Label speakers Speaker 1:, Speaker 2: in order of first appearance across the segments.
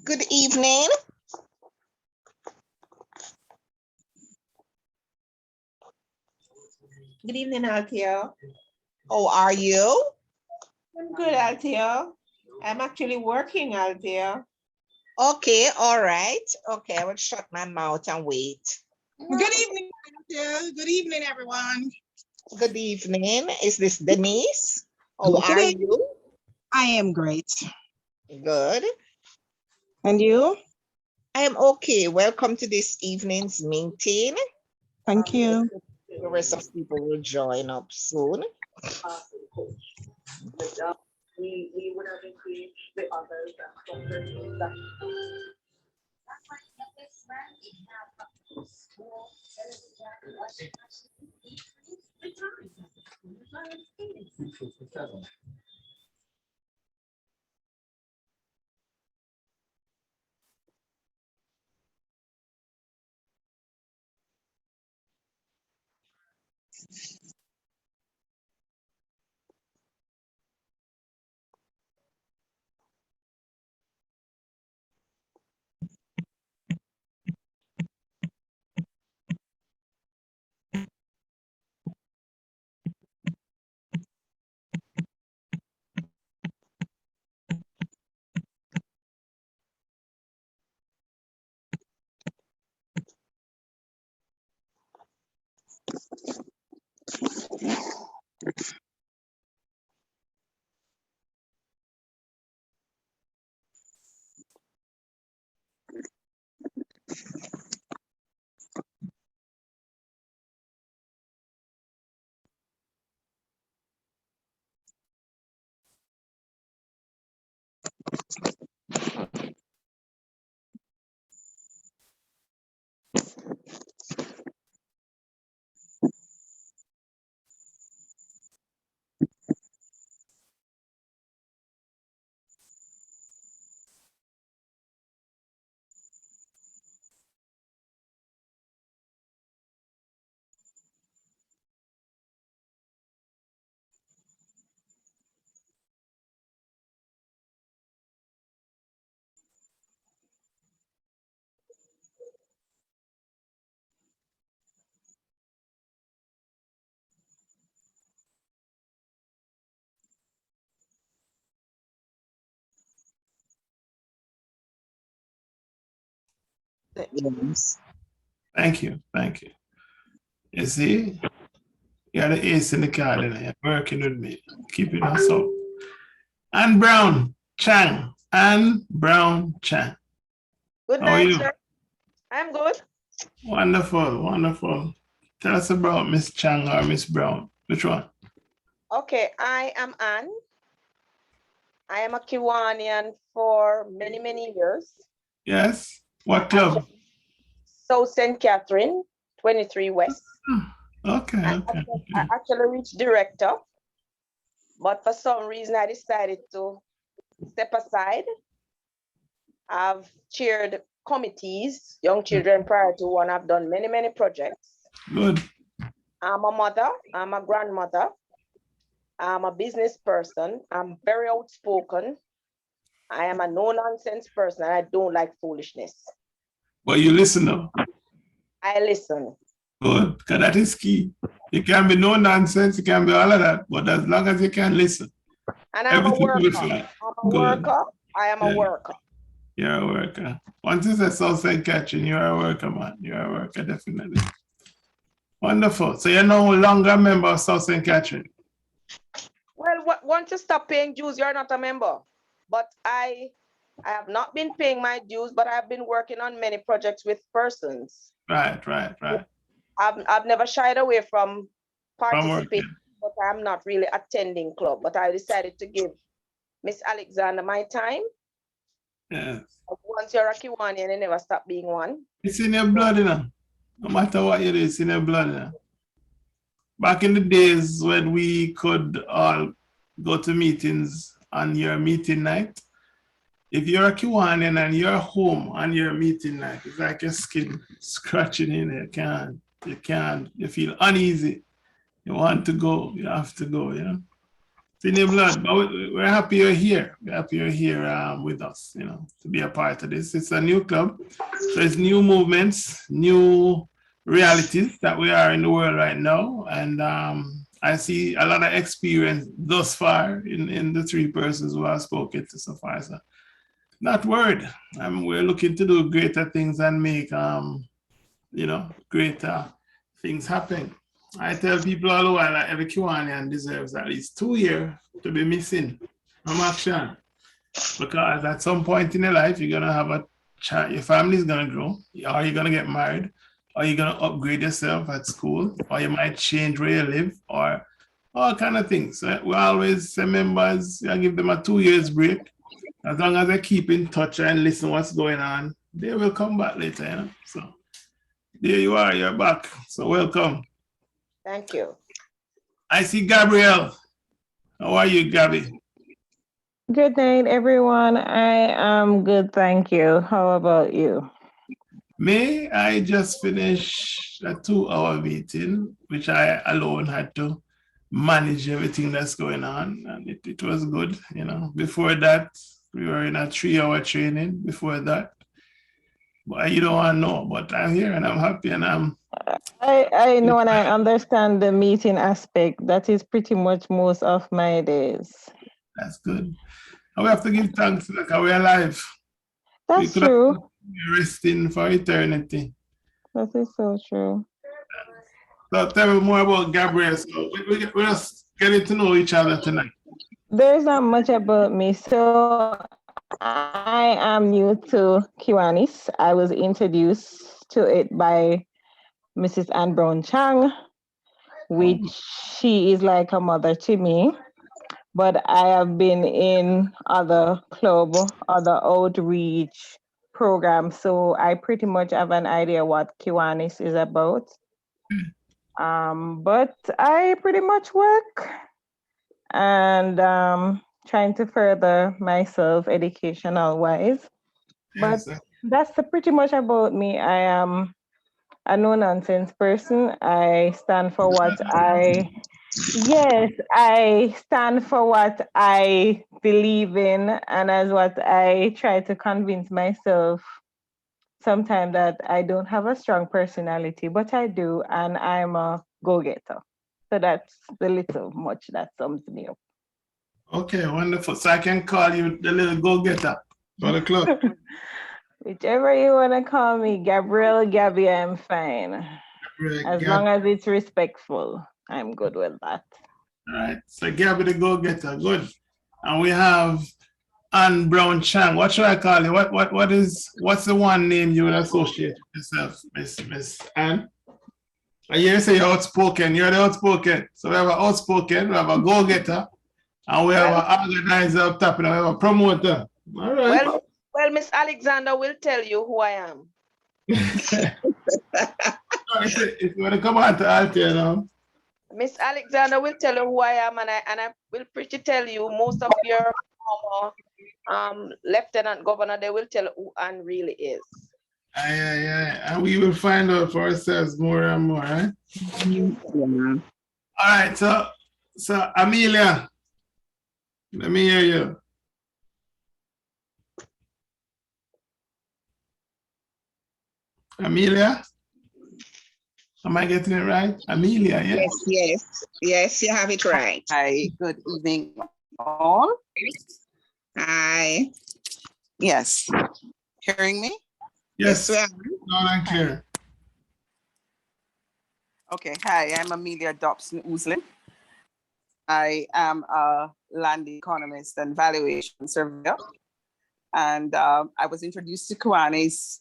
Speaker 1: Good evening.
Speaker 2: Good evening, Althea.
Speaker 1: How are you?
Speaker 2: I'm good, Althea. I'm actually working, Althea.
Speaker 1: Okay, all right. Okay, I will shut my mouth and wait.
Speaker 3: Good evening, Althea. Good evening, everyone.
Speaker 1: Good evening. Is this Denise? How are
Speaker 3: It is.
Speaker 1: you?
Speaker 3: I am great.
Speaker 1: Good.
Speaker 3: And you?
Speaker 1: I am okay. Welcome to this evening's meeting.
Speaker 3: Thank you.
Speaker 1: The rest of people will join up soon.
Speaker 4: We would have increased the others
Speaker 1: Yes.
Speaker 5: Thank you. Thank you. You see, you got the ace in the card and you're working with me, keeping us up. And Brown Chang. And Brown Chang.
Speaker 2: Good
Speaker 5: How are
Speaker 2: night,
Speaker 5: you?
Speaker 2: sir. I'm good.
Speaker 5: Wonderful, wonderful. Tell us about Miss Chang or Miss Brown. Which one?
Speaker 2: Okay, I am Anne. I am a Kiwanian for many, many years.
Speaker 5: Yes. What club?
Speaker 2: South St. Catherine, 23 West.
Speaker 5: Okay,
Speaker 2: I
Speaker 5: okay.
Speaker 2: actually reached director, but for some reason I decided to step aside. I've chaired committees, young children prior to one. I've done many, many projects.
Speaker 5: Good.
Speaker 2: I'm a mother, I'm a grandmother, I'm a business person, I'm very outspoken. I am a no-nonsense person and I don't like foolishness.
Speaker 5: But you listen now.
Speaker 2: I listen.
Speaker 5: Good, because that is key. You can be no nonsense, you can be all of that, but as long as you can listen,
Speaker 2: And I'm a
Speaker 5: everything will be
Speaker 2: worker.
Speaker 5: fine.
Speaker 2: I'm a
Speaker 5: Good.
Speaker 2: worker. I am a
Speaker 5: Yeah.
Speaker 2: worker.
Speaker 5: You're a worker. Once you say South St. Catherine, you're a worker, man. You're a worker, definitely. Wonderful. So you're no longer a member of South St. Catherine.
Speaker 2: Well, once you stop paying dues, you're not a member. But I have not been paying my dues, but I've been working on many projects with persons.
Speaker 5: Right.
Speaker 2: I've never shied away from
Speaker 5: From
Speaker 2: participating,
Speaker 5: working.
Speaker 2: but I'm not really attending club. But I decided to give Miss Alexander my time.
Speaker 5: Yes.
Speaker 2: Once you're a Kiwanian, you never stop being one.
Speaker 5: It's in your blood, you know. No matter what you do, it's in your blood, you know. Back in the days when we could all go to meetings on your meeting night, if you're a Kiwanian and you're home on your meeting night, it's like your skin scratching in there. You feel uneasy. You want to go, you have to go, you know. It's in your blood, but we're happy you're here. We're happy you're here with us, you know, to be a part of this. It's a new club, so it's new movements, new realities that we are in the world right now. And I see a lot of experience thus far in the three persons who I've spoken to so far. So not word. We're looking to do greater things and make, you know, greater things happen. I tell people all the while that every Kiwanian deserves at least 2 years to be missing from action. Because at some point in your life, you're going to have a child, your family's going to grow, or you're going to get married, or you're going to upgrade yourself at school, or you might change where you live, or all kind of things. So we always say members, I give them a 2 years break. As long as they keep in touch and listen what's going on, they will come back later, you know. So there you are, you're back. So welcome.
Speaker 2: Thank you.
Speaker 5: I see Gabrielle. How are you, Gabby?
Speaker 6: Good night, everyone. I am good, thank you. How about you?
Speaker 5: May I just finished a 2-hour meeting, which I alone had to manage everything that's going on, and it was good. You know, before that, we were in a 3-hour training before that. But you don't want to know, but I'm here and I'm happy and
Speaker 6: I know and I understand the meeting aspect. That is pretty much most of my days.
Speaker 5: that's good. And we have to give thanks that we're alive.
Speaker 6: That's true.
Speaker 5: Be resting for eternity.
Speaker 6: That is so true.
Speaker 5: So tell me more about Gabrielle. So we're just getting to know each other tonight.
Speaker 6: There's not much about me. So I am new to Kiwanis. I was introduced to it by Mrs. Anne Brown Chang, which she is like a mother to me. But I have been in other club, other outreach programs, so I pretty much have an idea what Kiwanis is about. But I pretty much work and trying to further myself educational wise. But that's pretty much about me. I am a no nonsense person. I stand for what I stand for what I believe in, and as what I try to convince myself sometimes that I don't have a strong personality, but I do, and I'm a go-getter. So that's the little much that sums me up.
Speaker 5: Okay, wonderful. So I can call you the little go-getter for the club.
Speaker 6: Whichever you want to call me, Gabrielle, Gabby, I'm fine. As long as it's respectful, I'm good with that.
Speaker 5: All right, so Gabby the go-getter, good. And we have Anne Brown Chang. What should I call you? What's the one name you would associate with yourself, Miss Anne? I hear you say you're outspoken. You're the outspoken. So we have an outspoken, we have a go-getter, and we have an organizer up top, and we have a promoter. All right.
Speaker 2: Well, Miss Alexander will tell you who I am.
Speaker 5: If you want to come on to Althea now.
Speaker 2: Miss Alexander will tell you who I am, and I will pretty tell you most of your former lieutenant governor, they will tell you who Anne really is.
Speaker 5: And we will find out for ourselves more and more, right? All right, so Amelia, let me hear you. Amelia? Am I getting it right? Amelia, yes?
Speaker 1: Yes, you have it right.
Speaker 7: Hi, good evening all.
Speaker 1: Hi.
Speaker 7: Yes, hearing me?
Speaker 5: Yes, loud and clear.
Speaker 7: Okay, hi, I'm Amelia Dobson Ouslin. I am a land economist and valuation surveyor. And I was introduced to Kiwanis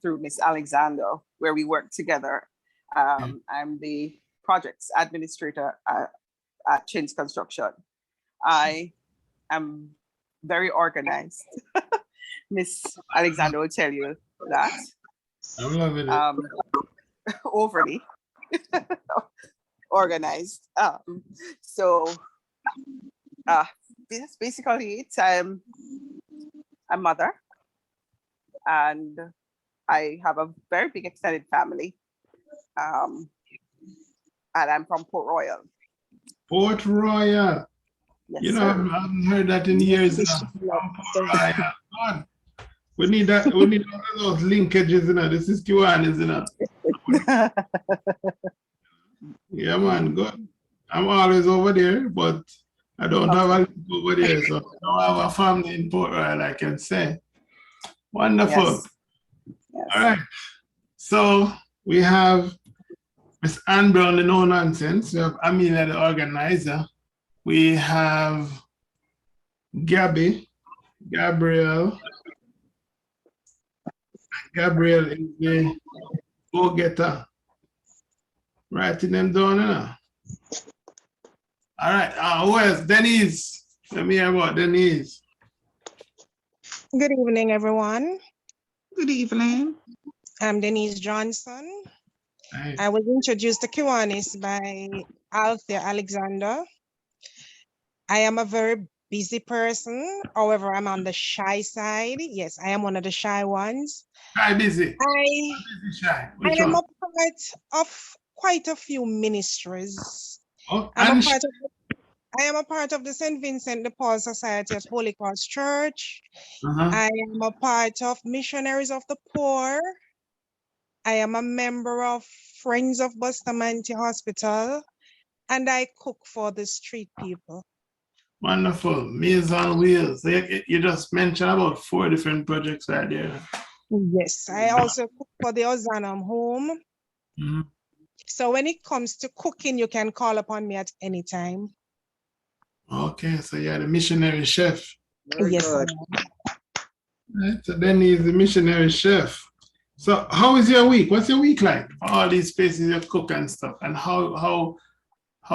Speaker 7: through Miss Alexander, where we work together. I'm the projects administrator at Chins Construction. I am very organized. Miss Alexander will tell you that.
Speaker 5: I'm loving it.
Speaker 7: Overly organized. So yes, basically it's I'm a mother, and I have a very big extended family. And I'm from Port Royal.
Speaker 5: Port Royal.
Speaker 2: Yes,
Speaker 5: You know,
Speaker 2: sir.
Speaker 5: I haven't heard that in years. You know.
Speaker 2: Bishop Lobster.
Speaker 5: God, we need that. We need all of those linkages. You know, this is Kiwanis. You know. Yeah, man, good. I'm always over there, but I don't have a link over there, so I don't have a family in Port Royal, I can say. Wonderful.
Speaker 7: Yes. Yes.
Speaker 5: All right. So we have Miss Ann Brown, the No Nonsense. We have Amelia, the organizer. We have Gabriel. Gabriel is the go-getter. Writing them down, you know. All right. Who else? Denise. Let me hear about Denise.
Speaker 3: Good evening, everyone.
Speaker 1: Good evening.
Speaker 3: I'm Denise Johnson.
Speaker 5: Nice.
Speaker 3: I was introduced to Kiwanis by Althea Alexander. I am a very busy person. However, I'm on the shy side. Yes, I am one of the shy ones.
Speaker 5: Shy busy.
Speaker 3: I
Speaker 5: Shy. Which
Speaker 3: am
Speaker 5: one?
Speaker 3: a part of quite a few ministries.
Speaker 5: Oh,
Speaker 3: I
Speaker 5: and
Speaker 3: am a part of the St. Vincent de Paul Society at Holy Cross Church.
Speaker 5: uh-huh.
Speaker 3: I am a part of Missionaries of the Poor. I am a member of Friends of Bustamante Hospital, and I cook for the street people.
Speaker 5: Wonderful. Meals on Wheels. So you just mentioned about 4 different projects right there.
Speaker 3: Yes, I also cook for the Ozanam home.
Speaker 5: Mhm.
Speaker 3: So when it comes to cooking, you can call upon me at any time.
Speaker 5: Okay, so you're the missionary chef.
Speaker 1: Very
Speaker 3: Yes, I
Speaker 1: good.
Speaker 3: am.
Speaker 5: Right, so then he's the missionary chef. So how is your week? What's your week like? All these places you cook and stuff. And how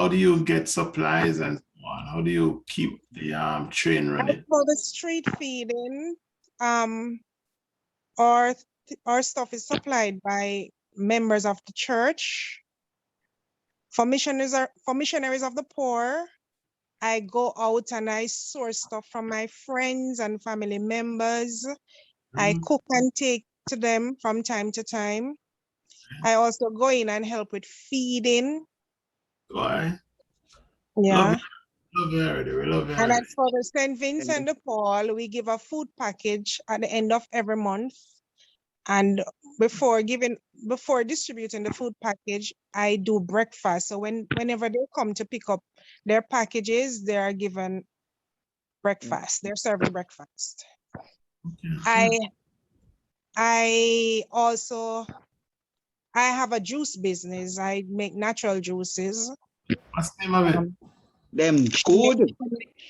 Speaker 5: do you get supplies and so on? How do you keep the train running?
Speaker 3: For the street feeding, our stuff is supplied by members of the church. For missionaries of the poor, I go out and I source stuff from my friends and family members. I cook and take to them from time to time. I also go in and help with feeding.
Speaker 5: Why?
Speaker 3: Yeah.
Speaker 5: Love you already. We love you
Speaker 3: And
Speaker 5: already.
Speaker 3: as for the St. Vincent de Paul, we give a food package at the end of every month. And before distributing the food package, I do breakfast. So whenever they come to pick up their packages, they are given breakfast. They're served breakfast.
Speaker 5: Okay.
Speaker 3: I have a juice business. I make natural juices.
Speaker 5: What's the name of it?
Speaker 1: Them good.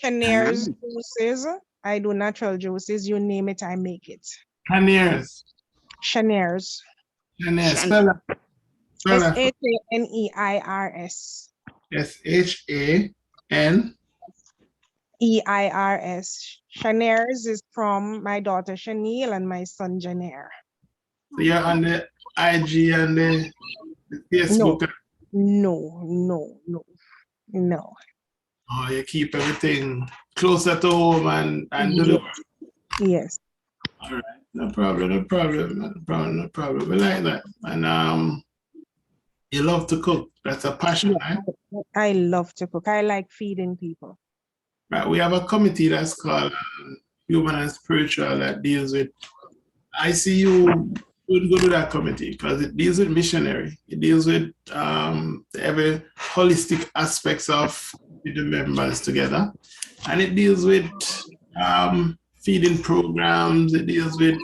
Speaker 3: Cheniere's juices. I do natural juices. You name it, I make it.
Speaker 5: Cheniere's.
Speaker 3: Cheniere's.
Speaker 5: Cheniere's. Spell that. Spell that.
Speaker 3: Shaneeirs.
Speaker 5: SHAN.
Speaker 3: EIRS. Cheniere's is from my daughter Chanel and my son Janair.
Speaker 5: So you're on the IG and the Facebook.
Speaker 3: No.
Speaker 5: Oh, you keep everything closer to home and do the work.
Speaker 3: Yes.
Speaker 5: All right. No problem. We like that. And you love to cook. That's a passion, right?
Speaker 3: I love to cook. I like feeding people.
Speaker 5: Right. We have a committee that's called Human and Spiritual that deals with ICU. Would go to that committee because it deals with missionary. It deals with every holistic aspects of the members together, and it deals with feeding programs. It deals with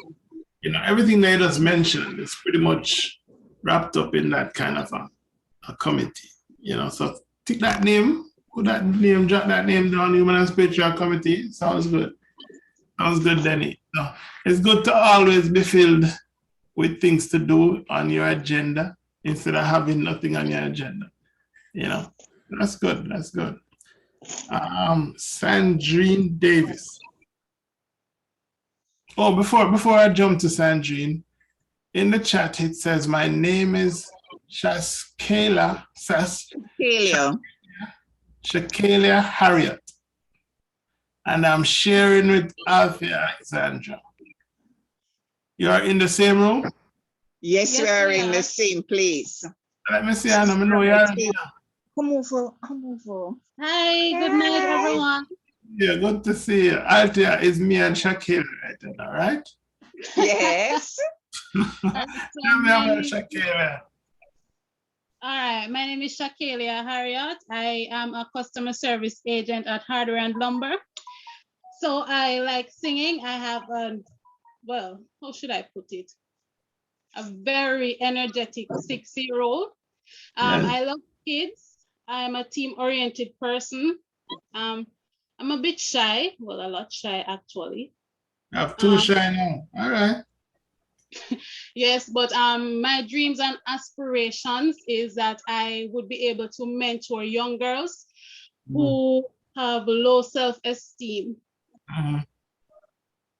Speaker 5: everything that I just mentioned. It's pretty much wrapped up in that kind of a committee. So take that name, put that name, jot that name down. Human and Spiritual Committee. Sounds good. Sounds good, Denny. So it's good to always be filled with things to do on your agenda instead of having nothing on your agenda. That's good. That's good. Sandrine Davis. Oh, before I jump to Sandrine, in the chat it says my name is Shakalia Harriet, and I'm sharing with Althea Alexandra. You are in the same room?
Speaker 1: Yes, we are in the same place.
Speaker 5: Let me see, Anna. I know you are.
Speaker 1: Come over. Come over.
Speaker 8: Hi, good night,
Speaker 1: Hi.
Speaker 8: everyone.
Speaker 5: Yeah, good to see you. Althea, is me and Shakira right then, all right?
Speaker 1: Yes.
Speaker 8: So
Speaker 5: Tell me
Speaker 8: my
Speaker 5: about
Speaker 8: name,
Speaker 5: Shakira.
Speaker 8: all right, my name is Shakelia Harriot. I am a customer service agent at Hardware and Lumber. So I like singing. I have well, how should I put it? A very energetic 6-year-old.
Speaker 5: Yes.
Speaker 8: I love kids. I'm a team-oriented person. I'm a bit shy, well, a lot shy actually.
Speaker 5: I have two shy now. All right.
Speaker 8: Yes, but my dreams and aspirations is that I would be able to mentor young girls who have low self-esteem.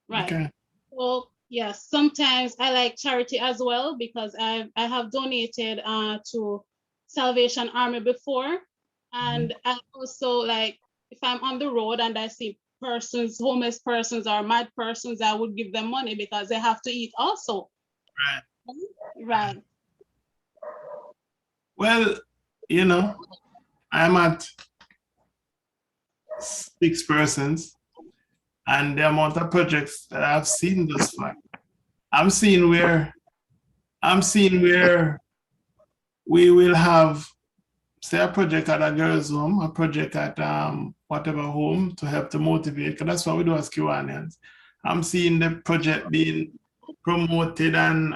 Speaker 8: Right.
Speaker 5: Okay.
Speaker 8: Well, yes, sometimes I like charity as well because I have donated to Salvation Army before. And I also like if I'm on the road and I see persons, homeless persons or mad persons, I would give them money because they have to eat also.
Speaker 5: Right.
Speaker 8: Right.
Speaker 5: Well, you know, I'm at 6 persons, and the amount of projects that I've seen thus far, I'm seeing where we will have, say, a project at a girl's home, a project at whatever home to help to motivate, because that's what we do as Kiwanians. I'm seeing the project being promoted and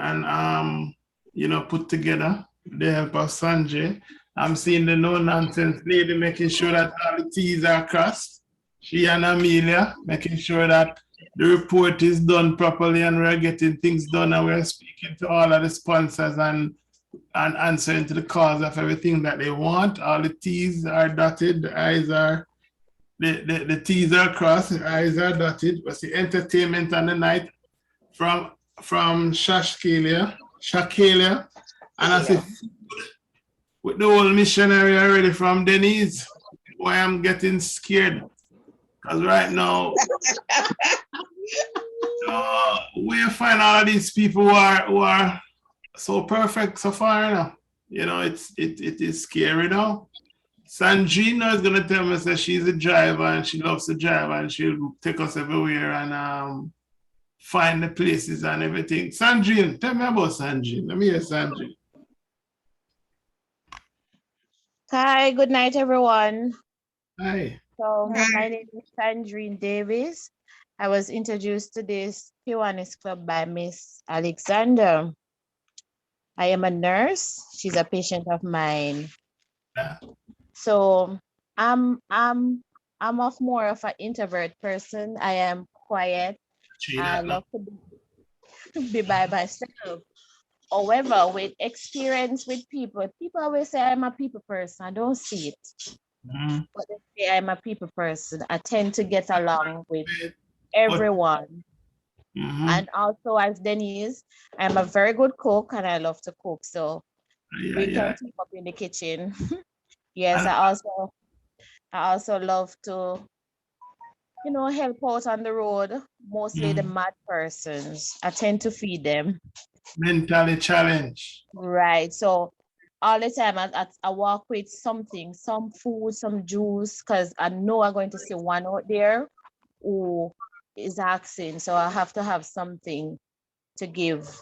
Speaker 5: you know, put together with the help of Sanjay. I'm seeing the no-nonsense lady making sure that all the T's are crossed. She and Amelia making sure that the report is done properly and we're getting things done, and we're speaking to all of the sponsors and answering to the calls of everything that they want. All the T's are dotted, the I's are, the T's are crossed, the I's are dotted. What's the entertainment on the night from Shakelia, and I said, with the whole missionary already from Denise, why I'm getting scared. Because right now, we find all of these people who are so perfect so far now. You know, it is scary now. Sandrina is gonna tell me that she's a driver and she loves to drive and she'll take us everywhere and find the places and everything. Sandrine, tell me about Sandrine. Let me hear Sandrine.
Speaker 9: Hi, good night, everyone.
Speaker 5: Hi.
Speaker 9: So my name is Sandrine Davis. I was introduced to this Kiwanis Club by Miss Alexander. I am a nurse. She's a patient of mine.
Speaker 5: Yeah.
Speaker 9: So I'm of more of an introvert person. I am quiet. I love to be by myself. However, with experience with people always say I'm a people person. I don't see it. But they say I'm a people person. I tend to get along with everyone. And also, as Denise, I'm a very good cook and I love to cook. So we can keep up in the kitchen. Yes, I also love to, you know, help out on the road, mostly the mad persons. I tend to feed them.
Speaker 5: Mentally challenged.
Speaker 9: Right. So all the time I walk with something, some food, some juice, because I know I'm going to see one out there who is asking. So I have to have something to give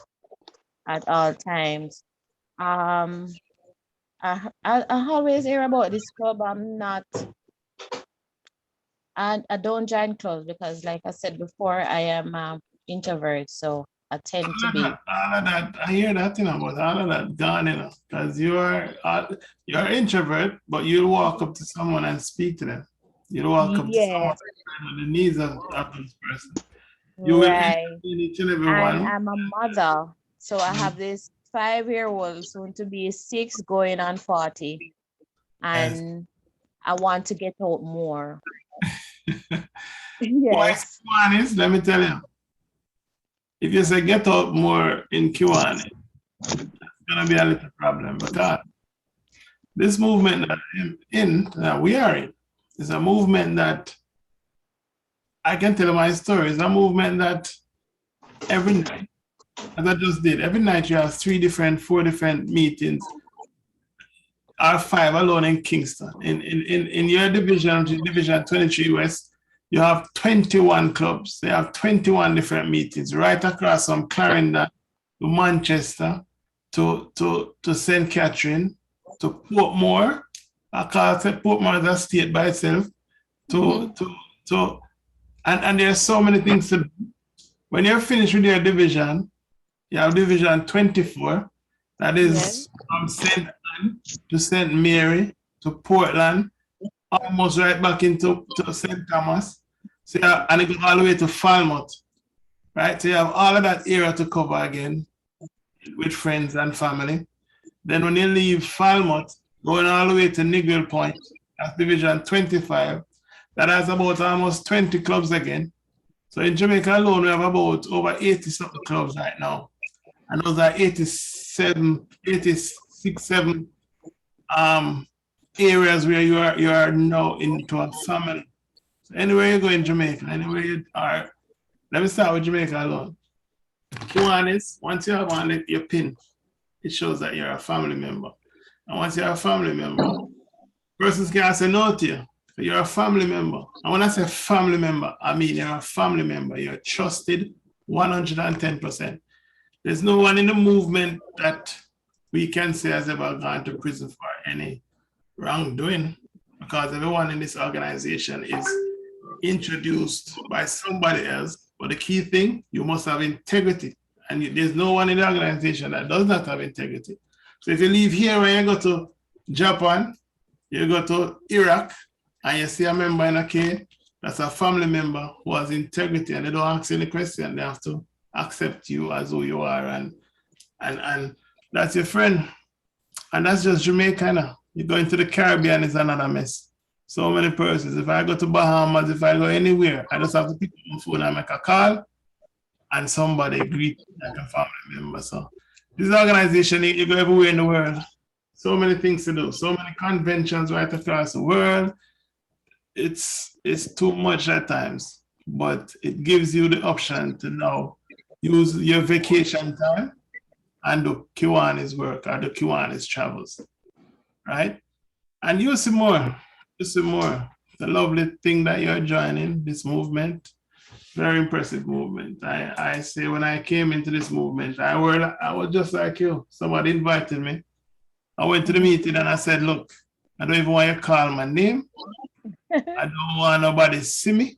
Speaker 9: at all times. I always hear about this club. I don't join clubs because, like I said before, I am an introvert. So I tend to be.
Speaker 5: All of that, I hear that, you know, but all of that gone, you know, because you're an introvert, but you'll walk up to someone and speak to them. You'll walk up to someone on the knees of this person. You will entertain each and every one.
Speaker 9: And I'm a mother, so I have this 5-year-old, soon to be 6, going on 40, and I want to get out more.
Speaker 5: Yes. Kiwanis, let me tell you. If you say get out more in Kiwanis, it's gonna be a little problem. But this movement that we are in, is a movement that I can tell you my story. It's a movement that every night, as I just did, every night you have 3 different, 4 different meetings. are 5 alone in Kingston. In your division, Division 23 West, you have 21 clubs. They have 21 different meetings right across from Clarendon to Manchester to St. Catherine to Portmore. I call it Portmore as a state by itself. And there's so many things to do. When you're finished with your division, you have Division 24. That is from St. Anne to St. Mary to Portland, almost right back into St. Thomas. So and it goes all the way to Falmouth, right? So you have all of that area to cover again with friends and family. Then when you leave Falmouth, going all the way to Nigel Point, that's Division 25, that has about almost 20 clubs again. So in Jamaica alone, we have about over 80 something clubs right now. And those are 86, 7 areas where you are now into a family. So anywhere you go in Jamaica, anywhere you are, let me start with Jamaica alone. Kiwanis, once you have on your pin, it shows that you're a family member. And once you're a family member, persons can't say no to you. You're a family member. And when I say family member, I mean you're a family member. You're trusted 110%. There's no one in the movement that we can say has ever gone to prison for any wrongdoing, because everyone in this organization is introduced by somebody else. But the key thing, you must have integrity. And there's no one in the organization that does not have integrity. So if you leave here and you go to Japan, you go to Iraq, and you see a member in a K, that's a family member who has integrity, and they don't ask any question. They have to accept you as who you are, and that's your friend. And that's just Jamaica now. You go into the Caribbean, it's another mess. So many persons. If I go to Bahamas, if I go anywhere, I just have to pick up my phone and make a call, and somebody greet me like a family member. So this organization, you go everywhere in the world. So many things to do, so many conventions right across the world. It's too much at times, but it gives you the option to now use your vacation time and do Kiwanis work or the Kiwanis travels, right? And you see more, the lovely thing that you're joining, this movement, very impressive movement. I say when I came into this movement, I was just like you. Somebody invited me. I went to the meeting and I said, look, I don't even want you to call my name. I don't want nobody to see me.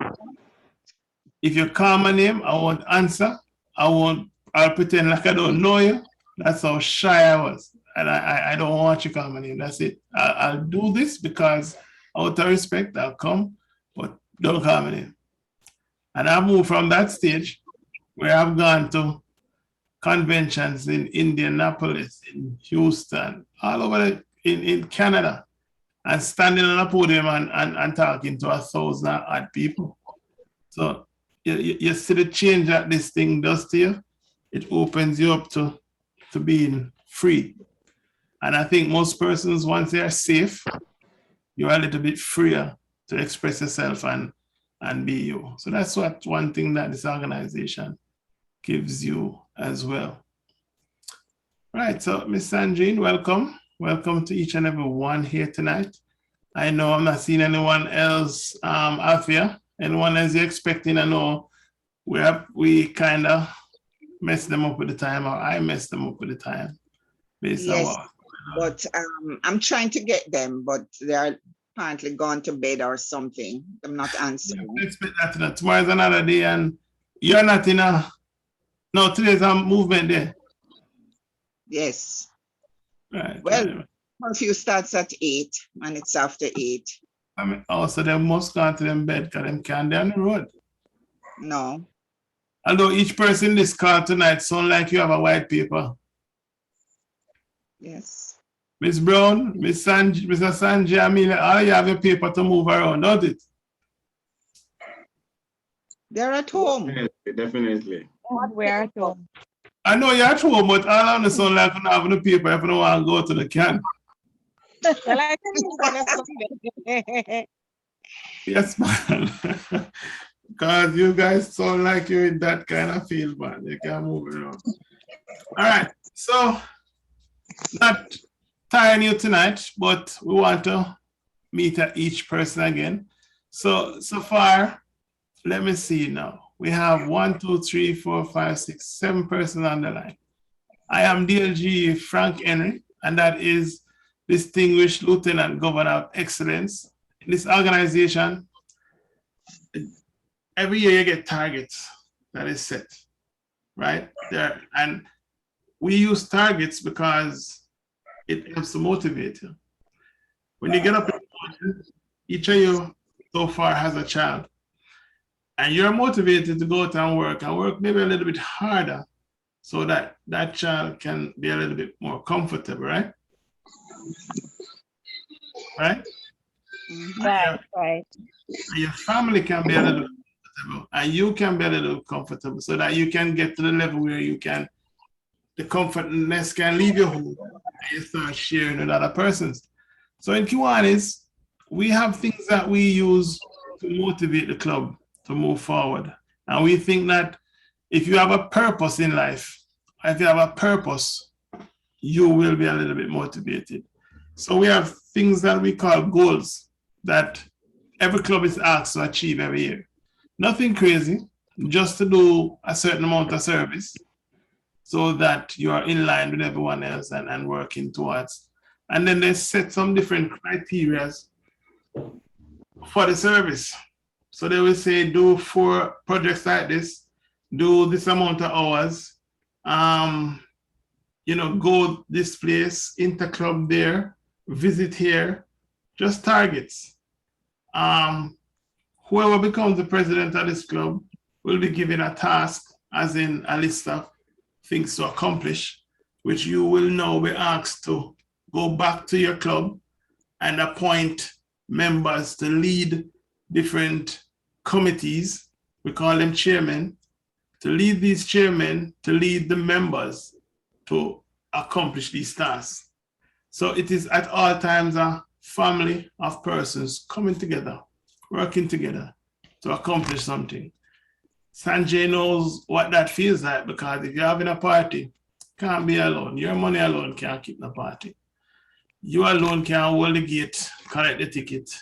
Speaker 5: If you call my name, I won't answer. I'll pretend like I don't know you. That's how shy I was. And I don't want you to call my name. That's it. I'll do this because out of respect, I'll come, but don't call my name. And I moved from that stage where I've gone to conventions in Indianapolis, in Houston, all over in Canada, and standing on a podium and talking to 1,000 odd people. So you see the change that this thing does to you. It opens you up to being free. And I think most persons, once they are safe, you're a little bit freer to express yourself and be you. So that's one thing that this organization gives you as well. Right, so Miss Sandrine, welcome. Welcome to each and every one here tonight. I know I'm not seeing anyone else out here. Anyone else you're expecting? I know we kind of messed them up with the time, or I messed them up with the time.
Speaker 1: Yes, but I'm trying to get them, but they're apparently gone to bed or something. I'm not answering.
Speaker 5: I expect that tonight. Tomorrow's another day, and you're not in a. No, today's a movement day.
Speaker 1: Yes.
Speaker 5: Right.
Speaker 1: Well,
Speaker 5: anyway.
Speaker 1: curfew starts at 8 and it's after 8.
Speaker 5: I mean, so they must go to them bed because them can't be on the road.
Speaker 1: No.
Speaker 5: Although each person in this call tonight sound like you have a white paper.
Speaker 1: Yes.
Speaker 5: Miss Brown, Mr. Sanjay, Amelia, all you have your paper to move around, don't it?
Speaker 1: They're at home.
Speaker 10: Definitely.
Speaker 9: We're at home.
Speaker 5: I know you're at home, but all on the sound like you don't have the paper if you don't want to go to the can.
Speaker 3: Well, I can use on a Sunday.
Speaker 5: Yes, man. Because you guys sound like you're in that kind of field, man. You can't move around. All right. So, tiring you tonight, but we want to meet each person again. So far, let me see now. We have 1, 2, 3, 4, 5, 6, 7 persons on the line. I am DLG Frank Henry, and that is Distinguished Lieutenant Governor of Excellence. In this organization, every year you get targets that is set, right? There, and we use targets because it helps to motivate you. When you get up in the morning, each of you so far has a child, and you're motivated to go out and work maybe a little bit harder so that that child can be a little bit more comfortable, right? Right?
Speaker 9: Right.
Speaker 5: And your family can be a little comfortable, and you can be a little comfortable so that you can get to the level where you can, the comfortness can leave your home and you start sharing with other persons. So in Kiwanis, we have things that we use to motivate the club to move forward. And we think that if you have a purpose in life, if you have a purpose, you will be a little bit motivated. So we have things that we call goals that every club is asked to achieve every year. Nothing crazy, just to do a certain amount of service so that you are in line with everyone else and working towards. And then they set some different criteria for the service. So they will say, do 4 projects like this, do this amount of hours, go this place, interclub there, visit here, just targets. Whoever becomes the president of this club will be given a task, as in a list of things to accomplish, which you will now be asked to go back to your club and appoint members to lead different committees. We call them chairmen, to lead these chairmen, to lead the members to accomplish these tasks. So it is at all times a family of persons coming together, working together to accomplish something. Sanjay knows what that feels like, because if you're having a party, can't be alone. Your money alone can't keep the party. You alone can hold the gate, collect the ticket,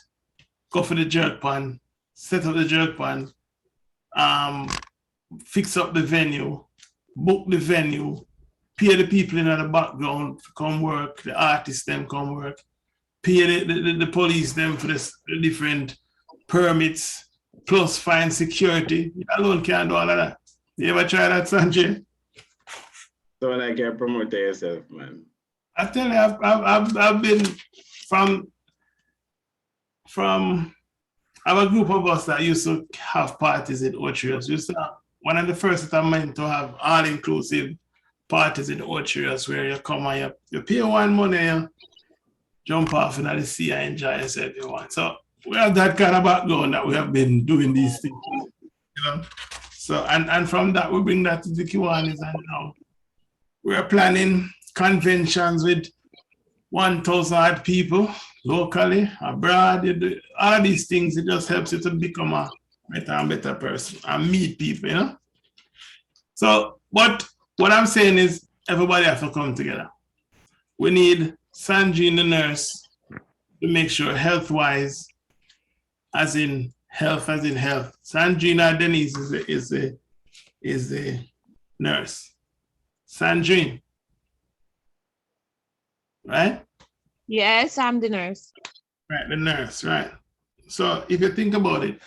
Speaker 5: go for the jerk pan, set up the jerk pan, fix up the venue, book the venue, pay the people in the background to come work, the artists them come work, pay the police them for the different permits, plus fine security. You alone can't do all of that. You ever try that, Sanjay?
Speaker 10: So when I get promoted yourself, man.
Speaker 5: I tell you, I've been from I have a group of us that used to have parties in Orchards. One of the first that I meant to have all-inclusive parties in Orchards, where you come and you pay one money, you jump off into the sea and enjoy yourself if you want. So we have that kind of background that we have been doing these things, you know. So and from that we bring that to the Kiwanis, and now we are planning conventions with 1,000 odd people locally, abroad. All of these things, it just helps you to become a better and better person and meet people, you know. So, but what I'm saying is everybody has to come together. We need Sanjay, the nurse, to make sure health-wise, as in health. Sandrina Denise is the nurse. Sandrine, right?
Speaker 9: Yes, I'm the nurse.
Speaker 5: Right, the nurse, right. So if you think about it,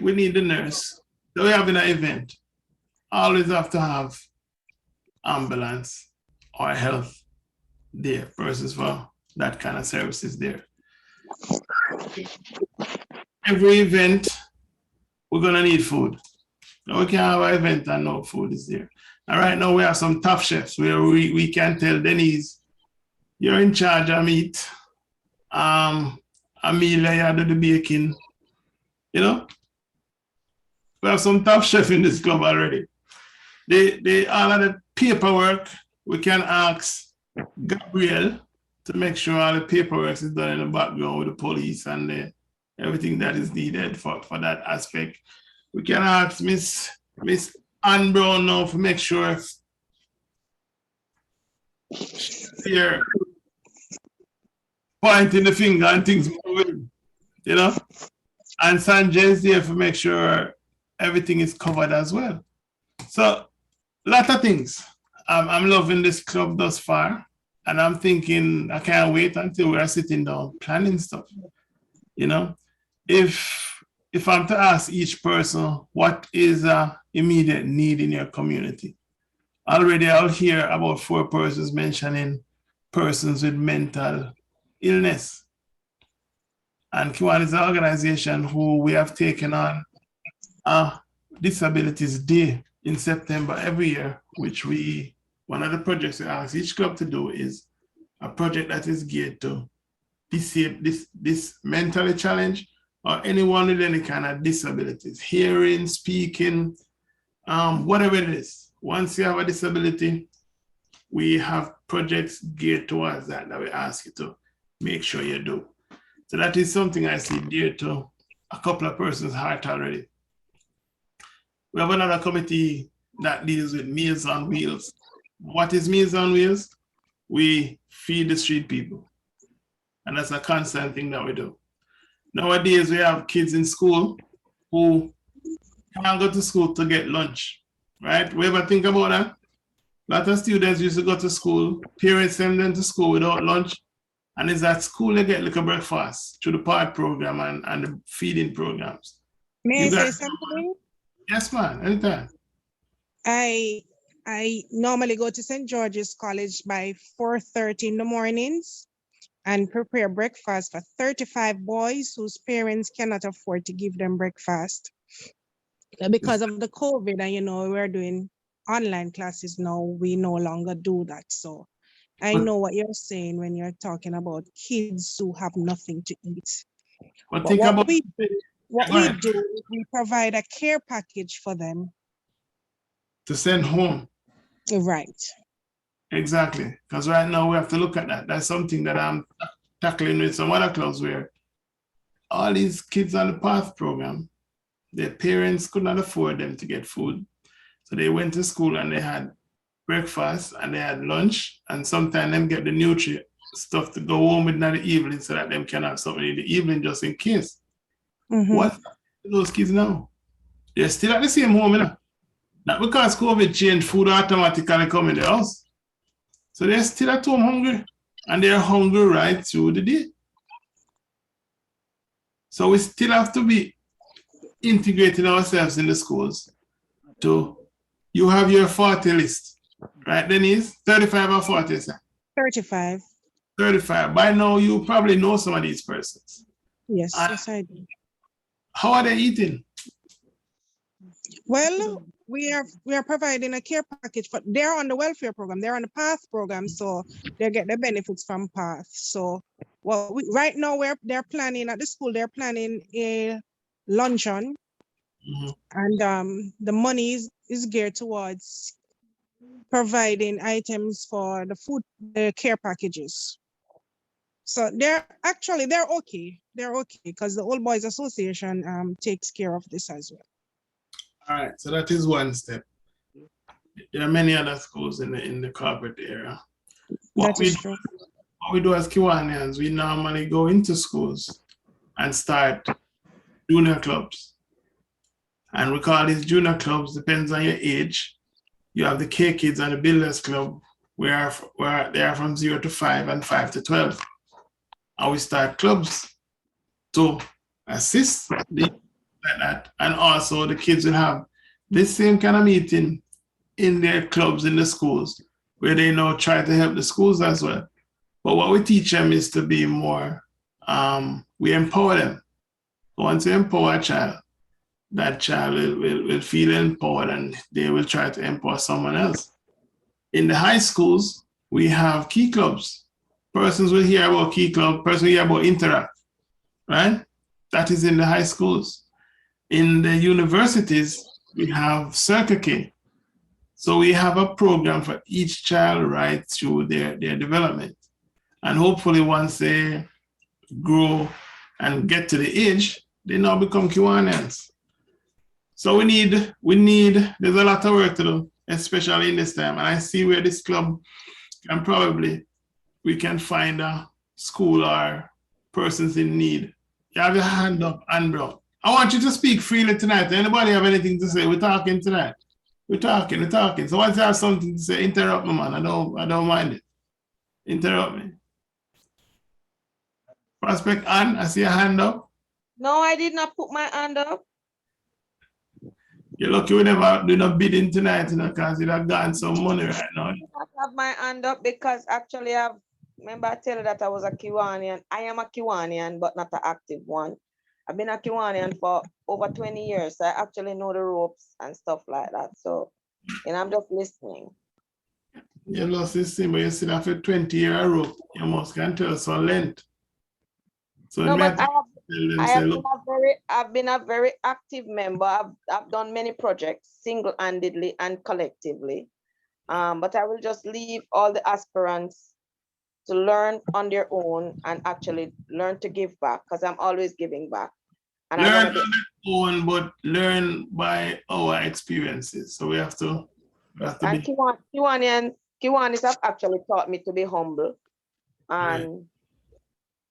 Speaker 5: we need the nurse. So we have an event, always have to have ambulance or health there, persons for that kind of services there. Every event, we're gonna need food. Now we can't have an event and no food is there. And right now we have some tough chefs where we can tell Denise, you're in charge of meat. Amelia, you do the baking. You know? We have some tough chefs in this club already. They all of the paperwork, we can ask Gabriel to make sure all the paperwork is done in the background with the police and everything that is needed for that aspect. We can ask Miss Ann Brown now to make sure she's here pointing the finger and things moving, you know? And Sanjay is there to make sure everything is covered as well. So, a lot of things. I'm loving this club thus far. And I'm thinking, I can't wait until we're sitting down planning stuff. You know, if I'm to ask each person what is an immediate need in your community, already I'll hear about 4 persons mentioning persons with mental illness. And Kiwanis is an organization who we have taken on Disabilities Day in September every year, which one of the projects we ask each club to do is a project that is geared to this mentally challenged or anyone with any kind of disabilities, hearing, speaking, whatever it is. Once you have a disability, we have projects geared towards that we ask you to make sure you do. So that is something I see dear to a couple of persons' heart already. We have another committee that deals with Meals on Wheels. What is Meals on Wheels? We feed the street people. And that's a constant thing that we do. Nowadays, we have kids in school who can't go to school to get lunch, right? We ever think about that? A lot of students used to go to school, parents send them to school without lunch, and it's at school they get like a breakfast through the PART program and the feeding programs.
Speaker 3: May I say something?
Speaker 5: Yes, ma'am, anytime.
Speaker 3: I normally go to St. George's College by 4:30 in the mornings and prepare breakfast for 35 boys whose parents cannot afford to give them breakfast. Because of the COVID, and we're doing online classes now, we no longer do that. So I know what you're saying when you're talking about kids who have nothing to eat.
Speaker 5: But think about
Speaker 3: what we do is we provide a care package for them.
Speaker 5: To send home.
Speaker 3: Right.
Speaker 5: Exactly. Because right now we have to look at that. That's something that I'm tackling with some other clubs where all these kids on the PATH program, their parents could not afford them to get food. So they went to school and they had breakfast and they had lunch, and sometimes them get the nutrient stuff to go home with in the evening so that them can have something in the evening just in case.
Speaker 3: Mm-hmm.
Speaker 5: What those kids now? They're still at the same home, Not because COVID changed, food automatically come in the house. So they're still at home hungry, and they're hungry right through the day. So we still have to be integrating ourselves in the schools. You have your 40 list, right, Denise? 35 or 40, sir?
Speaker 3: 35.
Speaker 5: 35. By now, you probably know some of these persons.
Speaker 3: Yes, yes, I do.
Speaker 5: How are they eating?
Speaker 3: Well, we are providing a care package, but they're on the welfare program. They're on the PATH program, so they get the benefits from PATH. So, right now they're planning at the school. They're planning a luncheon, and the money is geared towards providing items for the care packages. So they're okay. They're okay because the Old Boys Association takes care of this as well.
Speaker 5: All right, so that is one step. There are many other schools in the corporate area. What we do as Kiwanians, we normally go into schools and start junior clubs. And we call these junior clubs, depends on your age. You have the K Kids and the Builders Club, where they are from 0 to 5 and 5 to 12. And we start clubs to assist like that. And also the kids will have this same kind of meeting in their clubs in the schools where they now try to help the schools as well. But what we teach them is to be more, we empower them. Once you empower a child, that child will feel empowered and they will try to empower someone else. In the high schools, we have key clubs. Persons will hear about key club, persons will hear about Interact, right? That is in the high schools. In the universities, we have Circle K. So we have a program for each child right through their development. And hopefully once they grow and get to the age, they now become Kiwanians. So we need, there's a lot of work to do, especially in this time. And I see where this club can we can find school or persons in need. You have your hand up, Andrew. I want you to speak freely tonight. Anybody have anything to say? We're talking tonight. We're talking. So once you have something to say, interrupt me, man. I don't mind it. Interrupt me. Prospect Ann, I see your hand up.
Speaker 2: No, I did not put my hand up.
Speaker 5: You're lucky we never do no bidding tonight, because you'd have gotten some money right now.
Speaker 2: I have my hand up because actually remember I tell you that I was a Kiwanian. I am a Kiwanian, but not an active one. I've been a Kiwanian for over 20 years. So I actually know the ropes and stuff like that. So, I'm just listening.
Speaker 5: You lost this thing, but you still have a 20-year rope. You must can tell us on length. So
Speaker 2: no, but I've been a very active member. I've done many projects single-handedly and collectively. But I will just leave all the aspirants to learn on their own and actually learn to give back, because I'm always giving back. And
Speaker 5: learn on their own, but learn by our experiences. So we have to
Speaker 2: and Kiwanis have actually taught me to be humble. And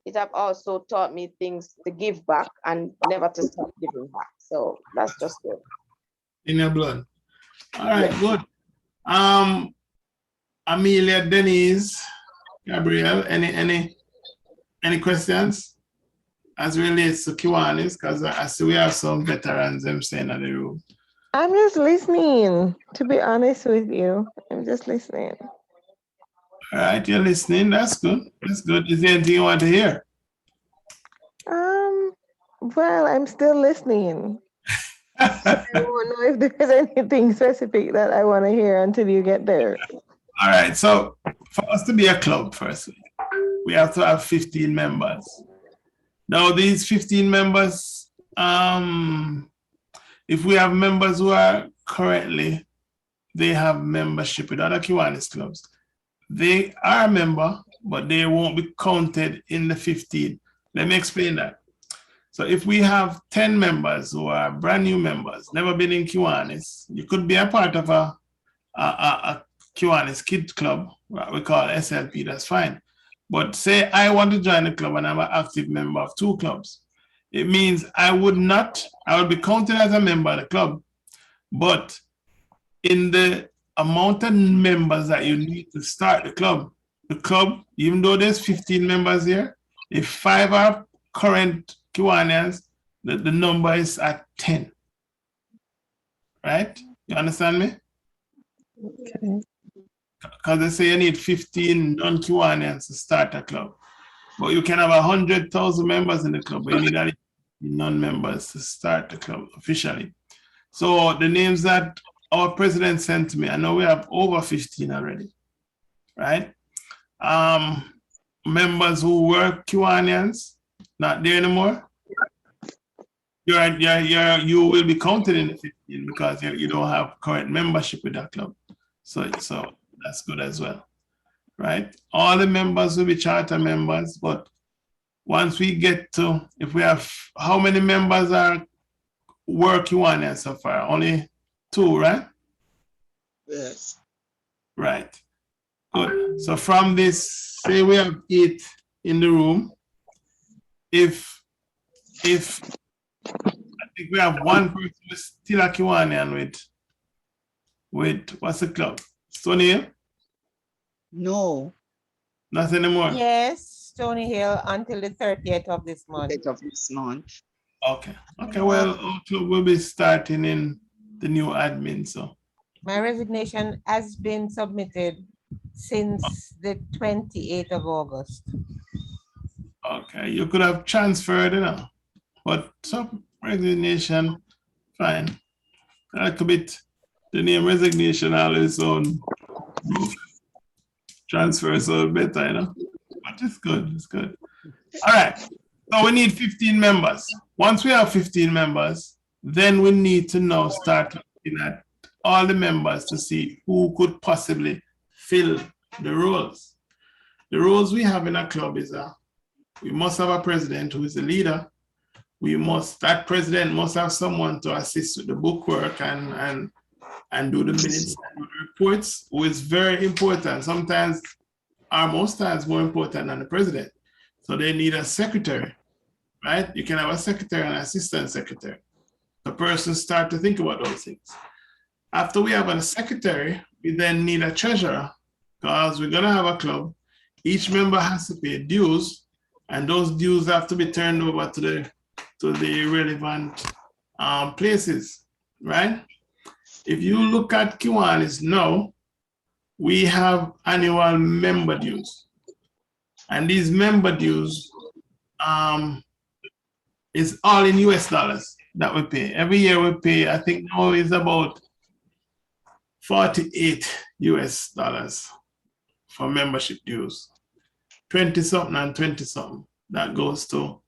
Speaker 2: it have also taught me things to give back and never to stop giving back. So that's just good.
Speaker 5: In your blood. All right, good. Amelia, Denise, Gabriel, any questions as relates to Kiwanis? Because I see we have some veterans them saying in the room.
Speaker 6: I'm just listening, to be honest with you. I'm just listening.
Speaker 5: All right, you're listening. That's good. That's good. Is there anything you want to hear?
Speaker 6: Well, I'm still listening. So I won't know if there's anything specific that I want to hear until you get there.
Speaker 5: All right. So for us to be a club, firstly, we have to have 15 members. Now, these 15 members, if we have members who are currently, they have membership with other Kiwanis clubs, they are a member, but they won't be counted in the 15. Let me explain that. So if we have 10 members who are brand new members, never been in Kiwanis, you could be a part of a Kiwanis Kids Club, what we call SLP, that's fine. But say I want to join the club and I'm an active member of 2 clubs. It means I would be counted as a member of the club, but in the amount of members that you need to start the club, even though there's 15 members here, if 5 are current Kiwanians, the number is at 10. Right? You understand me?
Speaker 6: Okay.
Speaker 5: Because they say you need 15 non-Kiwanians to start a club. But you can have 100,000 members in the club, but you need only non-members to start the club officially. So the names that our president sent to me, I know we have over 15 already, right? Members who were Kiwanians, not there anymore. You will be counted in the 15 because you don't have current membership with that club. So that's good as well, right? All the members will be charter members, but once we get to, if we have, how many members were Kiwanians so far? Only 2, right?
Speaker 1: Yes.
Speaker 5: Right. Good. So from this, say we have 8 in the room. If I think we have 1 person who's still a Kiwanian with what's the club? Stony Hill?
Speaker 1: No.
Speaker 5: Not anymore.
Speaker 11: Yes, Stony Hill until the 30th of this month.
Speaker 1: 30th of this month.
Speaker 5: Okay. Well, our club will be starting in the new admin, so.
Speaker 11: My resignation has been submitted since the 28th of August.
Speaker 5: Okay, you could have transferred, but some resignation, fine. A little bit, the name resignation always on transfer, so better, but it's good, All right, so we need 15 members. Once we have 15 members, then we need to now start looking at all the members to see who could possibly fill the roles. The roles we have in a club is we must have a president who is the leader. That president must have someone to assist with the bookwork and do the minutes and the reports, who is very important. Sometimes, or most times, more important than the president. So they need a secretary, right? You can have a secretary and assistant secretary. The person start to think about those things. After we have a secretary, we then need a treasurer because we're gonna have a club. Each member has to pay dues, and those dues have to be turned over to the relevant places, right? If you look at Kiwanis now, we have annual member dues. And these member dues is all in US dollars that we pay. Every year we pay, I think now it's about 48 US dollars for membership dues. 20 something and 20 something. That goes to,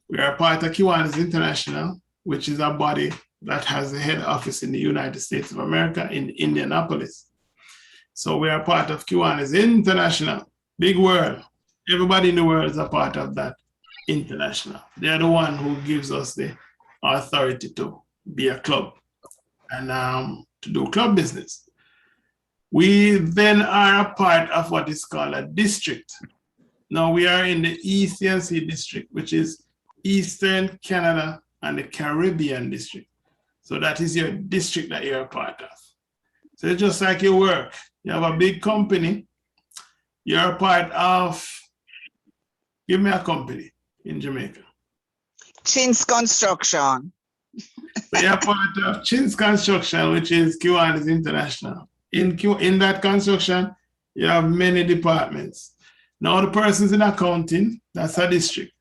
Speaker 5: we are part of Kiwanis International, which is a body that has a head office in the United States of America in Indianapolis. So we are part of Kiwanis International, big world. Everybody in the world is a part of that international. They're the one who gives us the authority to be a club and to do club business. We then are a part of what is called a district. Now we are in the ECNC district, which is Eastern Canada and the Caribbean district. So that is your district that you're a part of. So it's just like your work. You have a big company, you're a part of, give me a company in Jamaica.
Speaker 1: Chins Construction.
Speaker 5: So you're part of Chins Construction, which is Kiwanis International. In that construction, you have many departments. Now the persons in accounting, that's a district.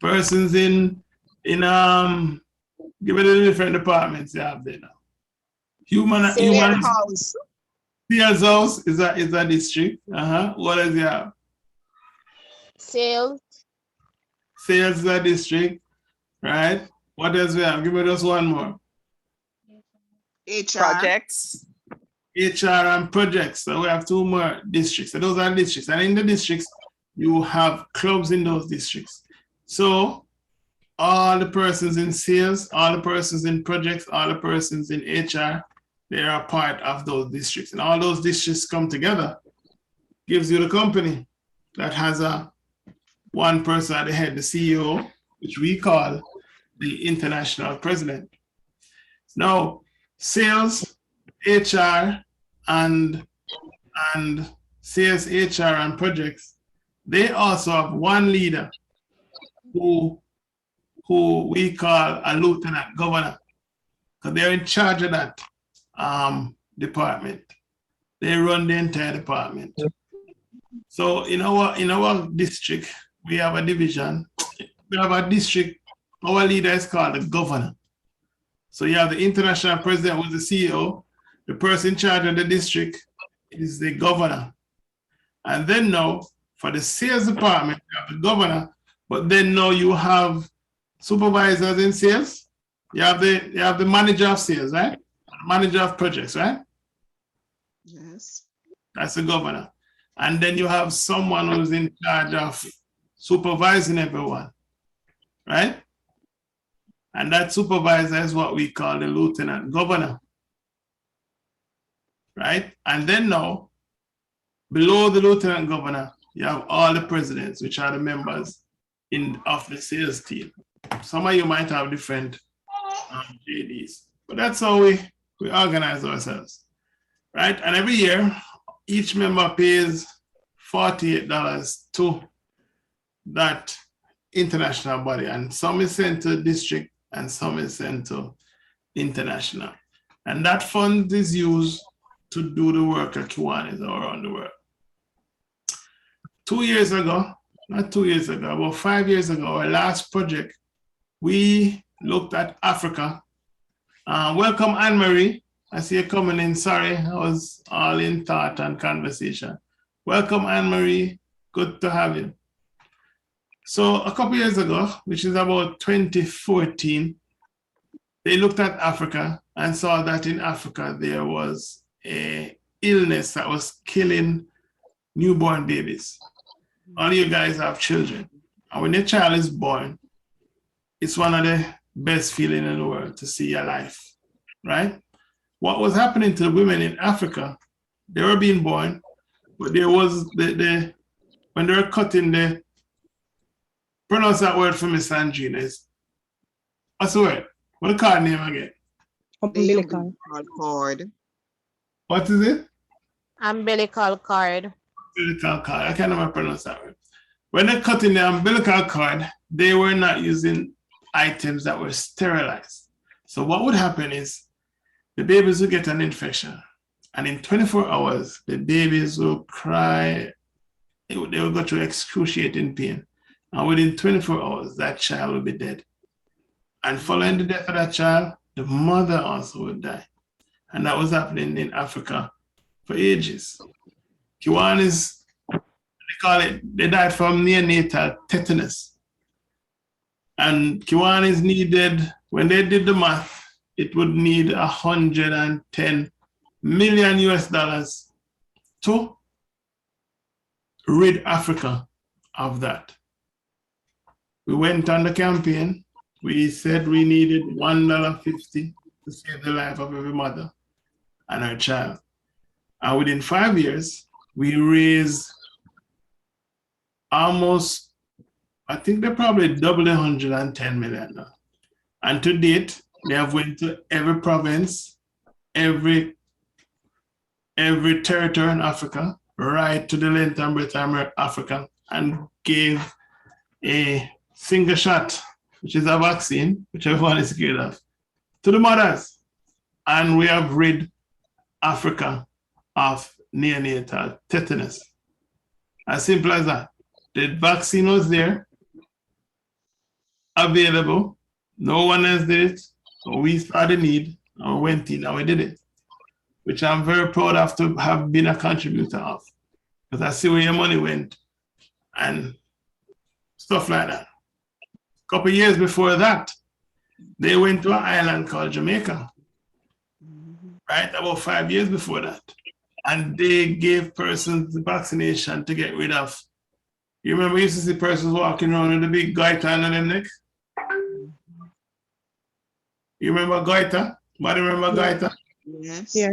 Speaker 5: Persons in give it the different departments you have there now. Human
Speaker 1: House.
Speaker 5: Sales house is a district. What does it have?
Speaker 9: Sales.
Speaker 5: Sales is a district, right? What else we have? Give me just one more.
Speaker 1: HR.
Speaker 7: Projects.
Speaker 5: HR and projects. So we have two more districts. So those are districts. And in the districts, you have clubs in those districts. So all the persons in sales, all the persons in projects, all the persons in HR, they are part of those districts. And all those districts come together, gives you the company that has one person at the head, the CEO, which we call the international president. Now, sales, HR, and sales, HR, and projects, they also have one leader who we call a lieutenant governor, because they're in charge of that department. They run the entire department. So in our district, we have a division. We have a district. Our leader is called the governor. So you have the international president, who is the CEO. The person in charge of the district is the governor. And then now, for the sales department, you have the governor, but then now you have supervisors in sales. You have the manager of sales, right? Manager of projects, right?
Speaker 1: Yes.
Speaker 5: That's the governor. And then you have someone who's in charge of supervising everyone, right? And that supervisor is what we call the lieutenant governor, right? And then now, below the lieutenant governor, you have all the presidents, which are the members of the sales team. Some of you might have different JDs, but that's how we organize ourselves, right? And every year, each member pays $48 to that international body, and some is sent to district and some is sent to international. And that fund is used to do the work at Kiwanis around the world. 2 years ago, not 2 years ago, about 5 years ago, our last project, we looked at Africa. Welcome, Anne-Marie. I see you coming in. Sorry, I was all in thought and conversation. Welcome, Anne-Marie. Good to have you. So a couple years ago, which is about 2014, they looked at Africa and saw that in Africa there was an illness that was killing newborn babies. All you guys have children. And when your child is born, it's one of the best feelings in the world to see your life, right? What was happening to the women in Africa, they were being born, but there was when they were cutting the pronounce that word for me, Sandrina. What's the word? What the card name again?
Speaker 1: The
Speaker 3: Umbilical.
Speaker 1: umbilical cord.
Speaker 5: What is it?
Speaker 9: Umbilical cord.
Speaker 5: Umbilical cord. I can't remember pronounce that word. When they're cutting the umbilical cord, they were not using items that were sterilized. So what would happen is the babies would get an infection, and in 24 hours, the babies will cry. They will go through excruciating pain. And within 24 hours, that child will be dead. And following the death of that child, the mother also would die. And that was happening in Africa for ages. Kiwanis, they call it, they died from neonatal tetanus. And Kiwanis needed, when they did the math, it would need 110 million US dollars to rid Africa of that. We went on the campaign. We said we needed $1.50 to save the life of every mother and her child. And within 5 years, we raised almost, I think they probably doubled 110 million now. And to date, they have went to every province, every territory in Africa, right to the length and breadth of Africa, and gave a single shot, which is a vaccine, which everyone is scared of, to the mothers. And we have rid Africa of neonatal tetanus. As simple as that. The vaccine was there, available. No one else did it. So we saw the need and we went in and we did it, which I'm very proud of to have been a contributor of, because I see where your money went and stuff like that. A couple of years before that, they went to an island called Jamaica, right? About 5 years before that. And they gave persons the vaccination to get rid of. You remember you used to see persons walking around with a big goiter on their neck? You remember goiter? Anybody remember goiter?
Speaker 1: Yes.
Speaker 3: Yeah.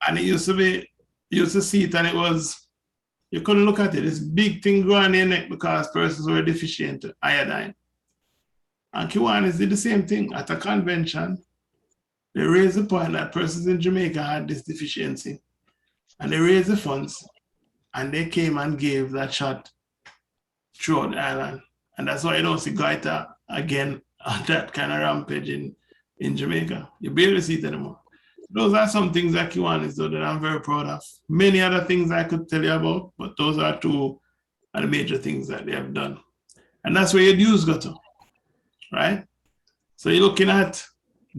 Speaker 5: And it used to be, you used to see it and it was, you couldn't look at it. This big thing growing on their neck because persons were deficient in iodine. And Kiwanis did the same thing at a convention. They raised the point that persons in Jamaica had this deficiency. And they raised the funds and they came and gave that shot throughout the island. And that's why you don't see goiter again on that kind of rampage in Jamaica. You barely see it anymore. Those are some things that Kiwanis do that I'm very proud of. Many other things I could tell you about, but those are two of the major things that they have done. And that's where your dues go to, right? So you're looking at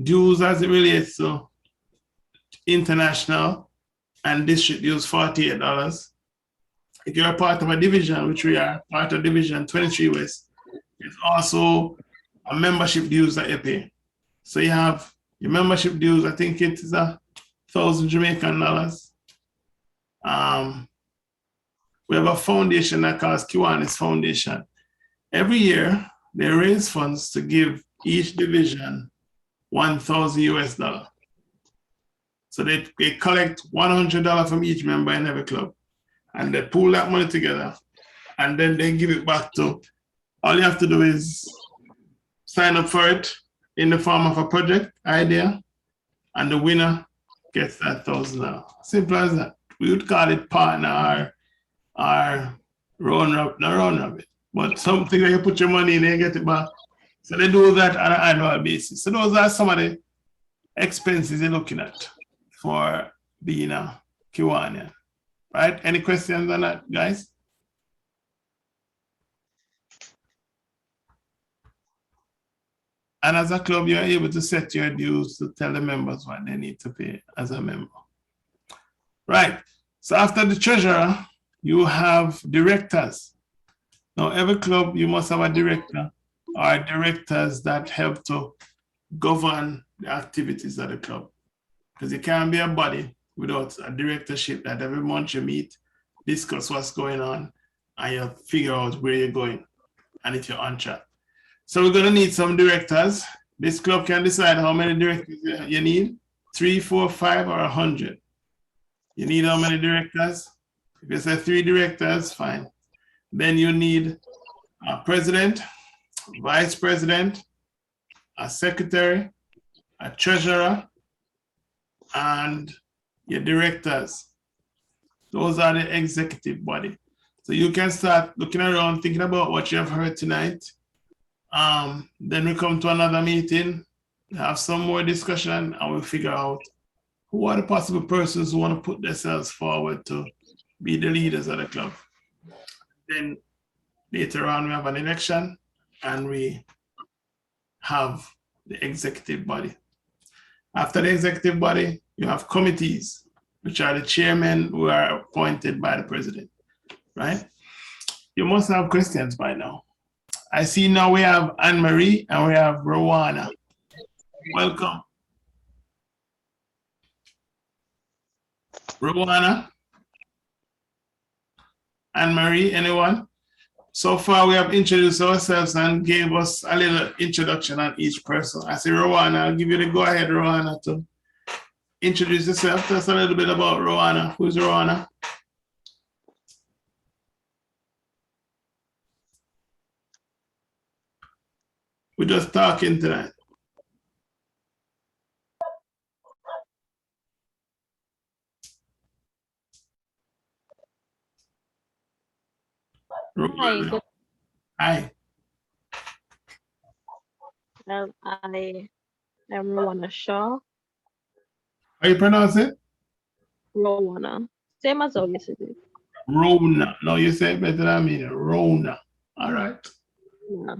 Speaker 5: dues as it relates to international and district dues, $48. If you're a part of a division, which we are, part of Division 23 West, it's also a membership dues that you pay. So you have your membership dues, I think it is 1,000 Jamaican dollars. We have a foundation that calls Kiwanis Foundation. Every year, they raise funds to give each division 1,000 US dollar. So they collect $100 from each member in every club. And they pool that money together. And then they give it back to, all you have to do is sign up for it in the form of a project idea. And the winner gets that $1,000. Simple as that. We would call it partner or round-robin, but something that you put your money in and you get it back. So they do that on an annual basis. So those are some of the expenses you're looking at for being a Kiwanian, right? Any questions on that, guys? And as a club, you're able to set your dues to tell the members what they need to pay as a member. Right, so after the treasurer, you have directors. Now, every club, you must have a director or directors that help to govern the activities of the club. Because it can't be a body without a directorship that every month you meet, discuss what's going on, and you figure out where you're going and if you're on track. So we're gonna need some directors. This club can decide how many directors you need, 3, 4, 5, or 100. You need how many directors? If you say 3 directors, fine. Then you need a president, vice president, a secretary, a treasurer, and your directors. Those are the executive body. So you can start looking around, thinking about what you have heard tonight. Then we come to another meeting, have some more discussion, and we'll figure out who are the possible persons who want to put themselves forward to be the leaders of the club. Then later on, we have an election, and we have the executive body. After the executive body, you have committees, which are the chairmen who are appointed by the president, right? You must have questions by now. I see now we have Anne-Marie and we have Rowana. Welcome. Rowana? Anne-Marie, anyone? So far, we have introduced ourselves and gave us a little introduction on each person. I see Rowana. I'll give you the go-ahead, Rowana, to introduce yourself. Tell us a little bit about Rowana. Who's Rowana? We're just talking tonight. Rowana. Hi.
Speaker 12: I am Rowana Shaw.
Speaker 5: How you pronounce it?
Speaker 12: Rowana. Same as how you said it.
Speaker 5: Rona. No, you say it better than me. Rona. All right.
Speaker 12: Yeah.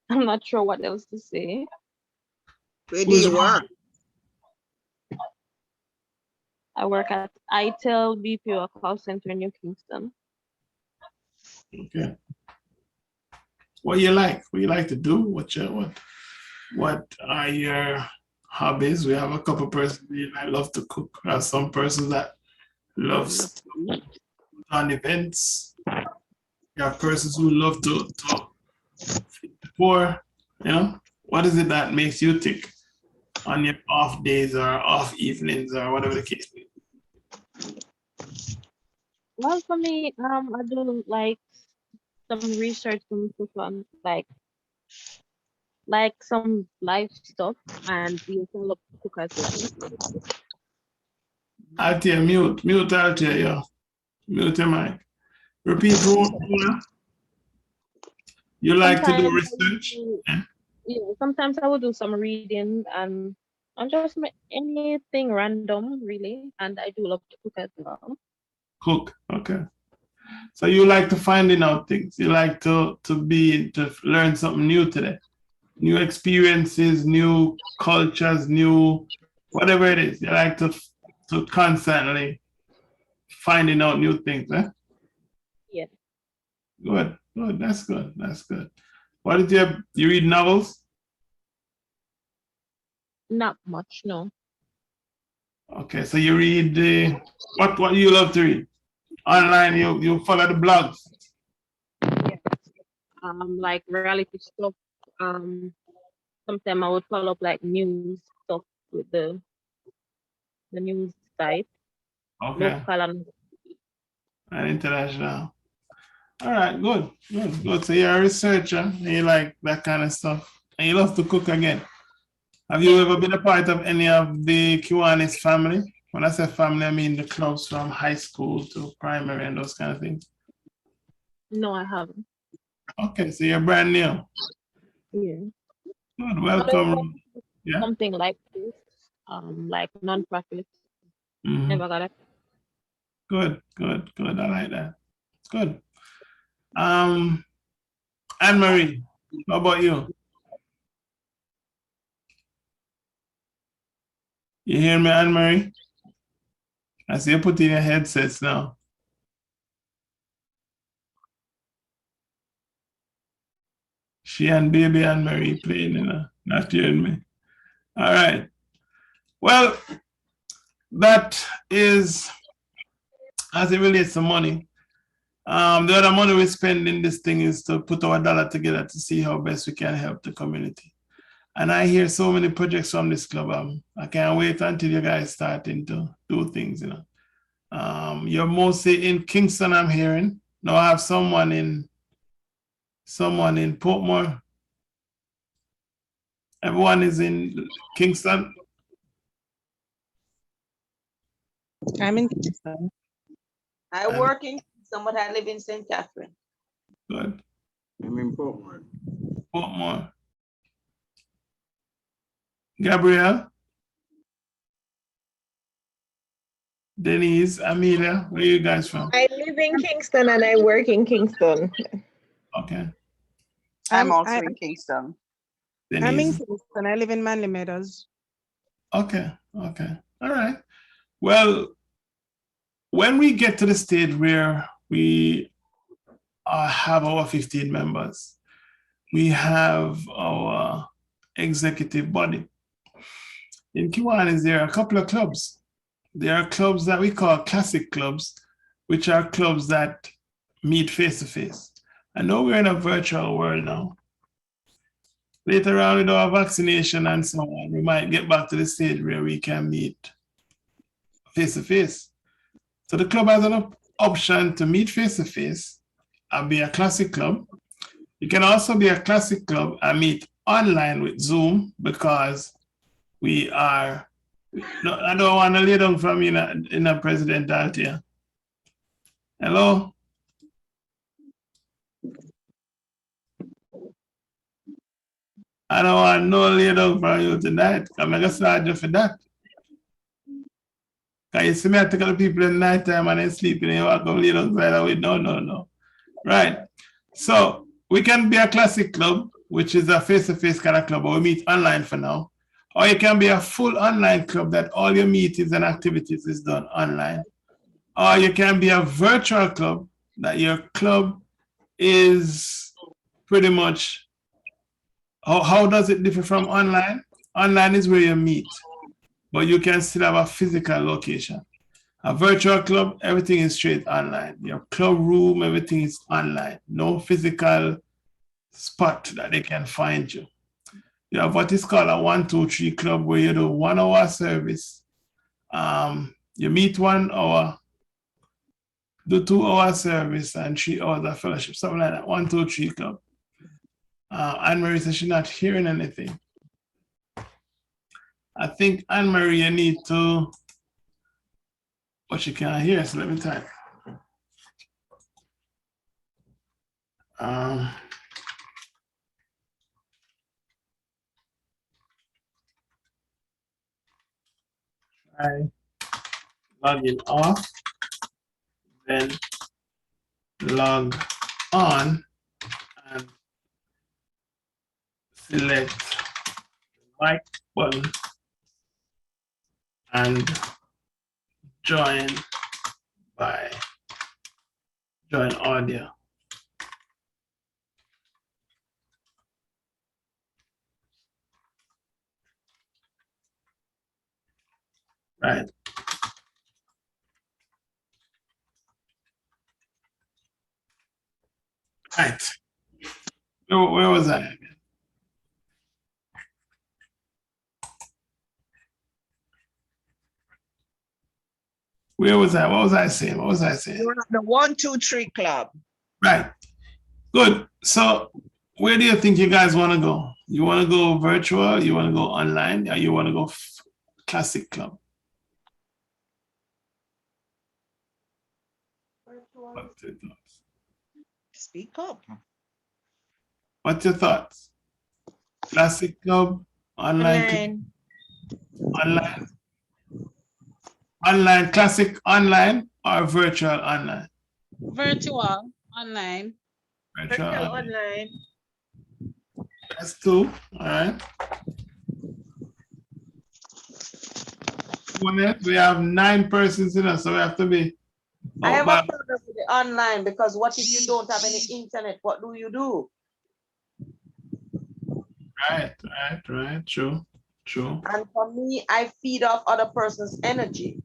Speaker 12: I'm not sure what else to say.
Speaker 1: Where do you work?
Speaker 12: I work at ITEL BPO call center in New Kingston.
Speaker 5: Okay. What you like? What you like to do? What are your hobbies? We have a couple persons that love to cook. We have some persons that loves on events. We have persons who love to feed the poor. You know, what is it that makes you tick on your off days or off evenings or whatever the case may be?
Speaker 12: Well, for me, I do like some research and stuff on like some life stuff, and we follow cook as well.
Speaker 5: Altia, mute Altia, yeah. Mute your mic. Repeat, Rona. You like to do research?
Speaker 12: Yeah, sometimes I will do some reading and just anything random, really. And I do love to cook as well.
Speaker 5: Cook, okay. So you like to finding out things. You like to learn something new today. New experiences, new cultures, new whatever it is. You like to constantly finding out new things, eh?
Speaker 12: Yeah.
Speaker 5: Good. That's good. That's good. What did you read novels?
Speaker 12: Not much, no.
Speaker 5: Okay, so you read what you love to read? Online, you follow the blogs.
Speaker 12: Yeah. Like reality stuff. Sometimes I would follow up like news stuff with the news site.
Speaker 5: Okay.
Speaker 12: Local and
Speaker 5: international. All right, good. So you're a researcher and you like that kind of stuff. And you love to cook again. Have you ever been a part of any of the Kiwanis family? When I say family, I mean the clubs from high school to primary and those kind of things.
Speaker 12: No, I haven't.
Speaker 5: Okay, so you're brand new.
Speaker 12: Yeah.
Speaker 5: Good, welcome. Yeah.
Speaker 12: Something like this, like non-profit.
Speaker 5: Mm-hmm.
Speaker 12: Never got it.
Speaker 5: Good. I like that. It's good. Anne-Marie, how about you? You hear me, Anne-Marie? I see you putting your headsets now. She and baby Anne-Marie playing, not hearing me. All right. Well, that is as it relates to money. The other money we spend in this thing is to put our dollar together to see how best we can help the community. And I hear so many projects from this club. I can't wait until you guys starting to do things, You're mostly in Kingston, I'm hearing. No, I have someone in Portmore. Everyone is in Kingston.
Speaker 3: I'm in Kingston.
Speaker 2: I work in Kingston, but I live in St. Catherine.
Speaker 5: Good.
Speaker 10: I'm in Portmore.
Speaker 5: Portmore. Gabrielle. Denise, Amelia, where are you guys from?
Speaker 6: I live in Kingston and I work in Kingston.
Speaker 5: Okay.
Speaker 7: I'm also in Kingston.
Speaker 3: I'm in
Speaker 5: Denise.
Speaker 3: Kingston. I live in Manly Meadows.
Speaker 5: Okay, okay. All right. Well, when we get to the stage where we have our 15 members, we have our executive body. In Kiwanis, there are a couple of clubs. There are clubs that we call classic clubs, which are clubs that meet face-to-face. I know we're in a virtual world now. Later on with our vaccination and so on, we might get back to the stage where we can meet face-to-face. So the club has an option to meet face-to-face and be a classic club. You can also be a classic club and meet online with Zoom because we are, no, I don't want to lay down from you in a presidential here. Hello? I don't want no lay down from you tonight. I'm going to start you for that. Can you see me? I take the people in night time and they sleeping and you walk up lay down right away. No, no, no. Right. So we can be a classic club, which is a face-to-face kind of club, but we meet online for now. Or you can be a full online club that all your meetings and activities is done online. Or you can be a virtual club that your club is pretty much, how does it differ from online? Online is where you meet, but you can still have a physical location. A virtual club, everything is straight online. Your club room, everything is online. No physical spot that they can find you. You have what is called a 1, 2, 3 club where you do 1 hour service. You meet 1 hour, do 2 hour service and 3 hours of fellowship, something like that. 1, 2, 3 club. Anne-Marie says she's not hearing anything. I think Anne-Marie, you need to, but she can't hear, so let me type. Try logging off, then log on and select the mic button and join audio. Right. Right. Where was I again? Where was I? What was I saying? What was I saying?
Speaker 1: You're at the 1, 2, 3 club.
Speaker 5: Right. Good. So where do you think you guys want to go? You want to go virtual? You want to go online? Or you want to go classic club? What's your thoughts?
Speaker 1: Speak up.
Speaker 5: What's your thoughts? Classic club, online, online, online, classic online, or virtual online?
Speaker 8: Virtual online.
Speaker 5: Virtual
Speaker 6: online.
Speaker 5: That's 2. All right. We have 9 persons in us, so we have to be.
Speaker 2: I have a problem with the online because what if you don't have any internet? What do you do?
Speaker 5: Right. True.
Speaker 2: And for me, I feed off other person's energy.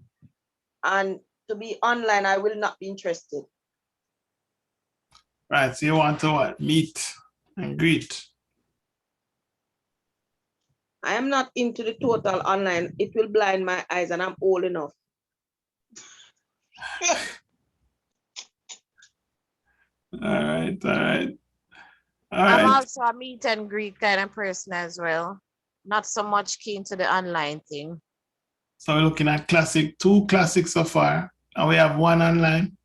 Speaker 2: And to be online, I will not be interested.
Speaker 5: Right. So you want to what? Meet and greet.
Speaker 2: I am not into the total online. It will blind my eyes and I'm old enough.
Speaker 5: All right, all right. All
Speaker 9: I'm
Speaker 5: right.
Speaker 9: also a meet and greet kind of person as well. Not so much keen to the online thing.
Speaker 5: So we're looking at two classics so far, and we have one online.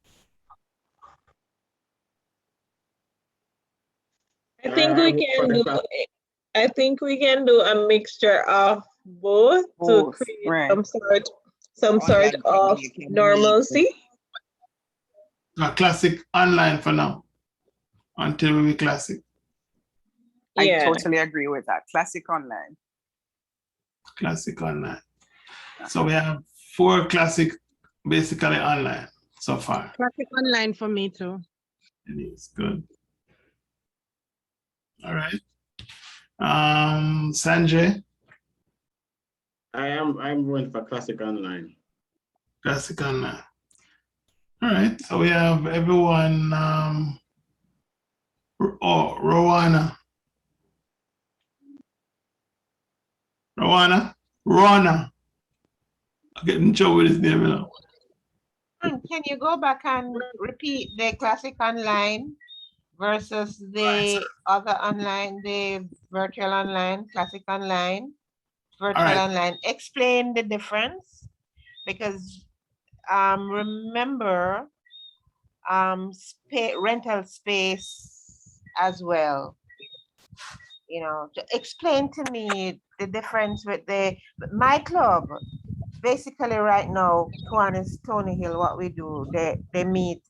Speaker 6: I think we can do. I think we can do a mixture of both to
Speaker 7: Both,
Speaker 6: create
Speaker 7: right.
Speaker 6: some sort of normalcy.
Speaker 5: A classic online for now, until we classic.
Speaker 7: I
Speaker 6: Yeah.
Speaker 7: totally agree with that. Classic online.
Speaker 5: Classic online. So we have 4 classic basically online so far.
Speaker 3: Classic online for me too.
Speaker 5: It is good. All right. Sanjay.
Speaker 10: I'm going for classic online.
Speaker 5: Classic online. All right. So we have everyone. Rowana. Rona. I'm getting in trouble with his name now.
Speaker 11: Can you go back and repeat the classic online versus the other online, the virtual online, classic online, virtual online? Explain the difference, because remember rental space as well. You know, to explain to me the difference with my club. Basically, right now, Kiwanis Stony Hill, what we do, they meet.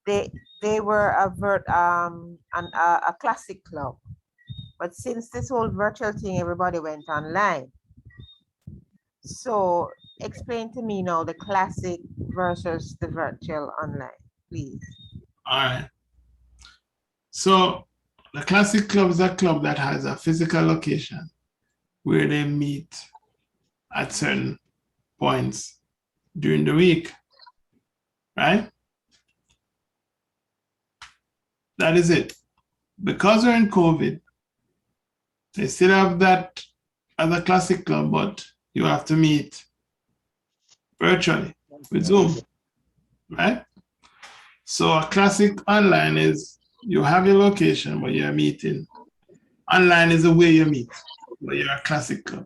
Speaker 11: They were a classic club, but since this whole virtual thing, everybody went online. So explain to me now the classic versus the virtual online, please.
Speaker 5: All right. So the classic club is a club that has a physical location where they meet at certain points during the week, right? That is it. Because we're in COVID, they still have that as a classic club, but you have to meet virtually with Zoom, right? So a classic online is you have your location, but you're meeting. Online is the way you meet, but you're a classic club,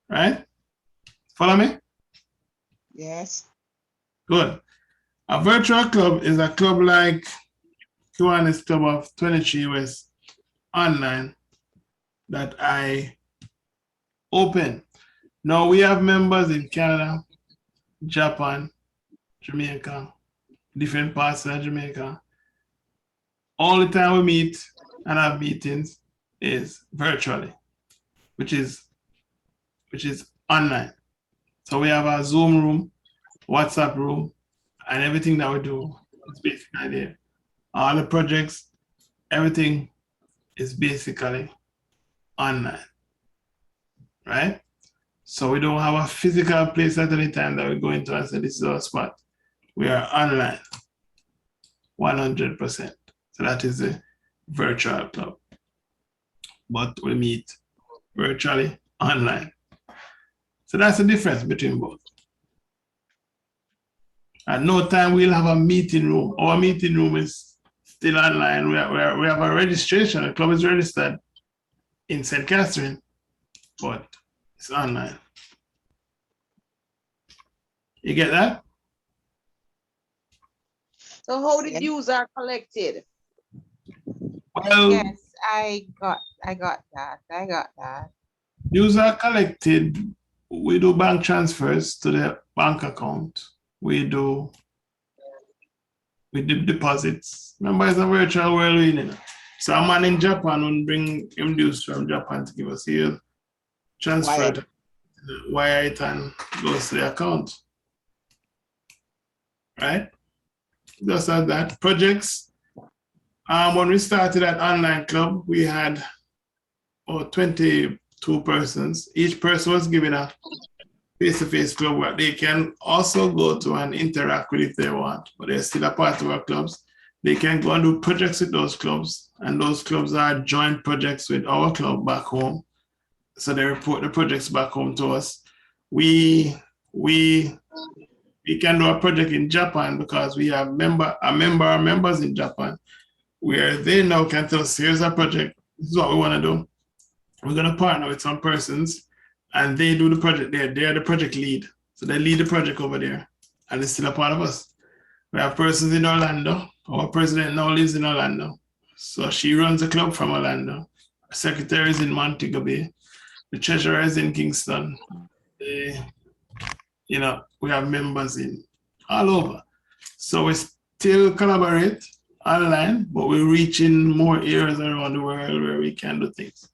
Speaker 5: right? Follow me?
Speaker 1: Yes.
Speaker 5: Good. A virtual club is a club like Kiwanis Club of 23 West online that I open. Now we have members in Canada, Japan, Jamaica, different parts of Jamaica. All the time we meet and have meetings is virtually, which is online. So we have a Zoom room, WhatsApp room, and everything that we do is basically there. All the projects, everything is basically online, right? So we don't have a physical place at any time that we go into and say, this is our spot. We are online, 100%. So that is the virtual club. But we meet virtually online. So that's the difference between both. At no time we'll have a meeting room. Our meeting room is still online. We have a registration. The club is registered in St. Catherine, but it's online. You get that?
Speaker 2: So how did dues are collected?
Speaker 5: Well,
Speaker 11: yes, I got that.
Speaker 5: Dues are collected. We do bank transfers to the bank account. We do deposits. Remember, it's a virtual world, you know. So a man in Japan will bring him dues from Japan to give us here. Transfer it, wire it, and goes to the account. Right? Just like that. Projects. When we started at Online Club, we had 22 persons. Each person was given a face-to-face club where they can also go to and interact with if they want, but they're still a part of our clubs. They can go and do projects with those clubs, and those clubs are joint projects with our club back home. So they report the projects back home to us. We we can do a project in Japan because we have members in Japan where they now can tell us, here's a project, this is what we want to do. We're going to partner with some persons and they do the project there. They're the project lead. So they lead the project over there and it's still a part of us. We have persons in Orlando. Our president now lives in Orlando. So she runs a club from Orlando. Our secretary is in Montego Bay. The treasurer is in Kingston. We have members in all over. So we still collaborate online, but we're reaching more areas around the world where we can do things.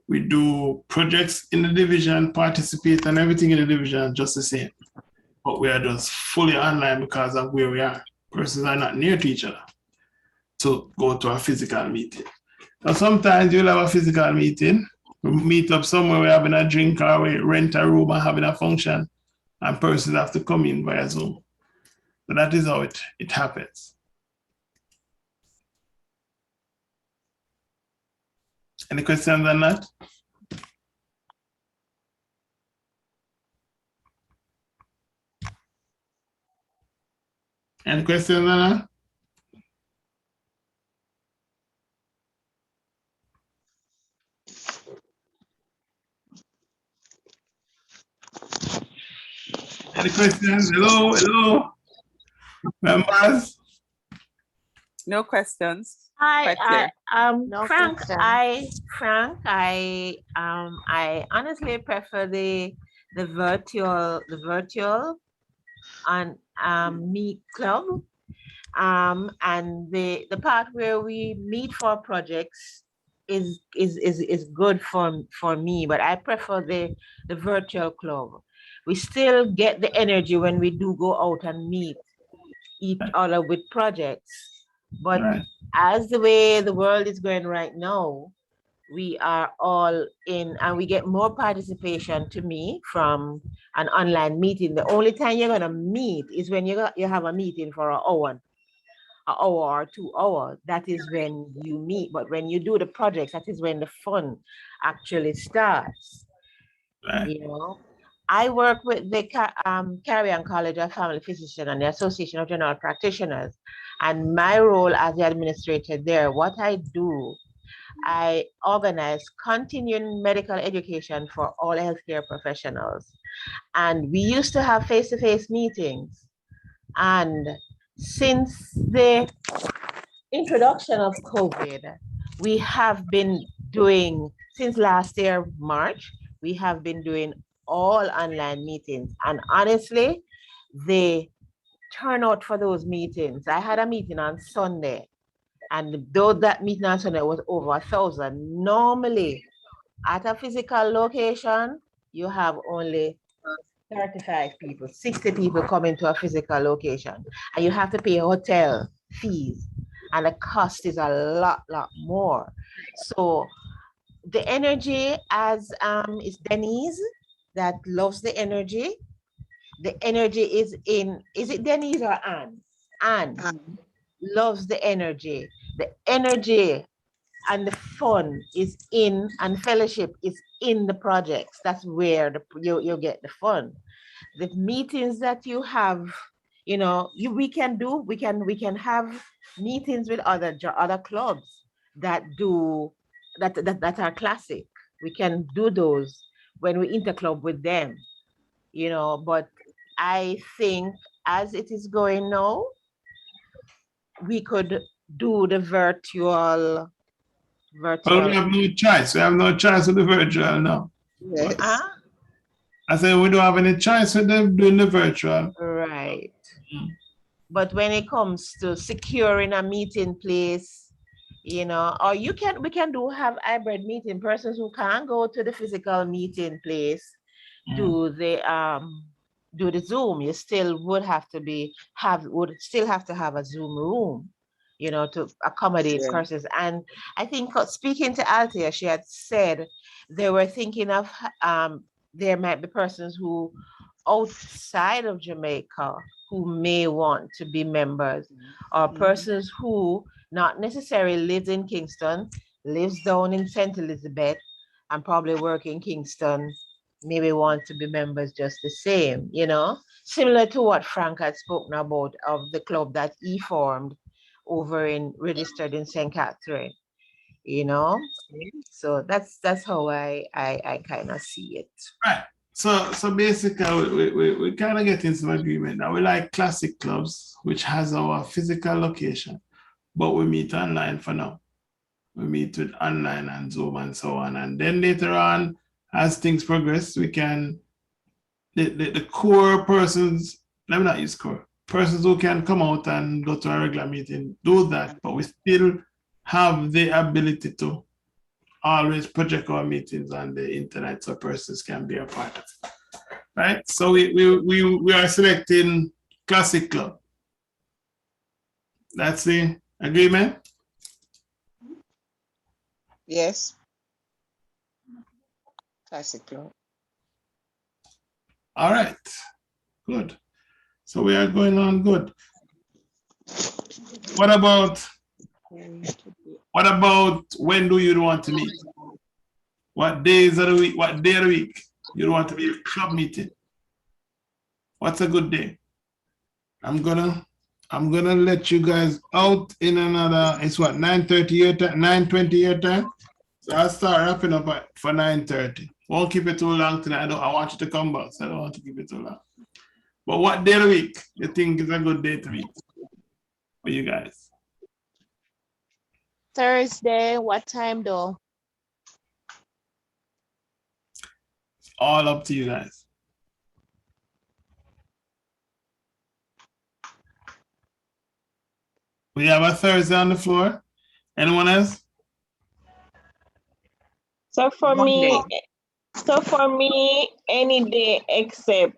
Speaker 5: We do projects in the division, participate and everything in the division just the same. But we are just fully online because of where we are. Persons are not near to each other to go to a physical meeting. Now sometimes you'll have a physical meeting, we meet up somewhere, we're having a drink or we rent a room and having a function and persons have to come in via Zoom. So that is how it happens. Any questions on that? Any questions on that? Any questions? Hello? Members?
Speaker 7: No questions.
Speaker 9: Hi,
Speaker 7: Quite clear.
Speaker 11: No
Speaker 9: Frank,
Speaker 11: question.
Speaker 9: I honestly prefer the virtual on Meet Club. And the part where we meet for projects is good for me, but I prefer the virtual club. We still get the energy when we do go out and meet each other with projects. But as the way the world is going right now, we are all in and we get more participation to me from an online meeting. The only time you're gonna meet is when you have a meeting for an hour or 2 hours. That is when you meet. But when you do the projects, that is when the fun actually starts. You know, I work with the Caribbean College of Family Physicians and the Association of General Practitioners. And my role as the administrator there, what I do, I organize continuing medical education for all healthcare professionals. And we used to have face-to-face meetings. And since the introduction of COVID, we have been doing, since last year, March, we have been doing all online meetings. And honestly, the turnout for those meetings, I had a meeting on Sunday, and though that meeting on Sunday was over 1,000, normally at a physical location, you have only 35 people, 60 people coming to a physical location, and you have to pay hotel fees, and the cost is a lot more. So the energy, as is Denise that loves the energy. The energy is in, is it Denise or Anne? Anne loves the energy. The energy and the fun is in, and fellowship is in the projects. That's where you get the fun. The meetings that you have, you know, we can have meetings with other clubs that do that are classic. We can do those when we interclub with them, you know. But I think as it is going now, we could do the virtual.
Speaker 5: But we have no choice. We have no choice with the virtual now.
Speaker 1: Yes.
Speaker 5: I said we don't have any choice with them doing the virtual.
Speaker 9: Right. But when it comes to securing a meeting place, you know, or we can have hybrid meeting. Persons who can't go to the physical meeting place do the Zoom. You still would still have to have a Zoom room, you know, to accommodate persons. And I think speaking to Althea, she had said they were thinking of there might be persons who outside of Jamaica who may want to be members, or persons who not necessarily lives in Kingston, lives down in St. Elizabeth and probably work in Kingston,
Speaker 11: maybe want to be members just the same, you know, similar to what Frank had spoken about of the club that he formed over in registered in St. Catherine, you know. So that's how I kind of see it.
Speaker 5: Right. So basically, we kind of get into some agreement now. We like classic clubs, which has our physical location, but we meet online for now. We meet with online and Zoom and so on. And then later on, as things progress, we can, the core persons, let me not use core, persons who can come out and go to a regular meeting, do that, but we still have the ability to always project our meetings on the internet so persons can be a part of it. Right? So we are selecting Classic Club. That's the agreement?
Speaker 1: Yes. Classic Club.
Speaker 5: All right, good. So we are going on good. What about when do you want to meet? What days of the week, what day of the week you want to be a club meeting? What's a good day? I'm gonna let you guys out in another, it's what, 9:30 your time, 9:20 your time? So I'll start wrapping up for 9:30. Won't keep it too long tonight. I want you to come back, so I don't want to keep it too long. But what day of the week you think is a good day to meet for you guys?
Speaker 9: Thursday, what time though?
Speaker 5: It's all up to you guys. We have a Thursday on the floor. Anyone else?
Speaker 6: So for
Speaker 1: Monday.
Speaker 6: me, any day except,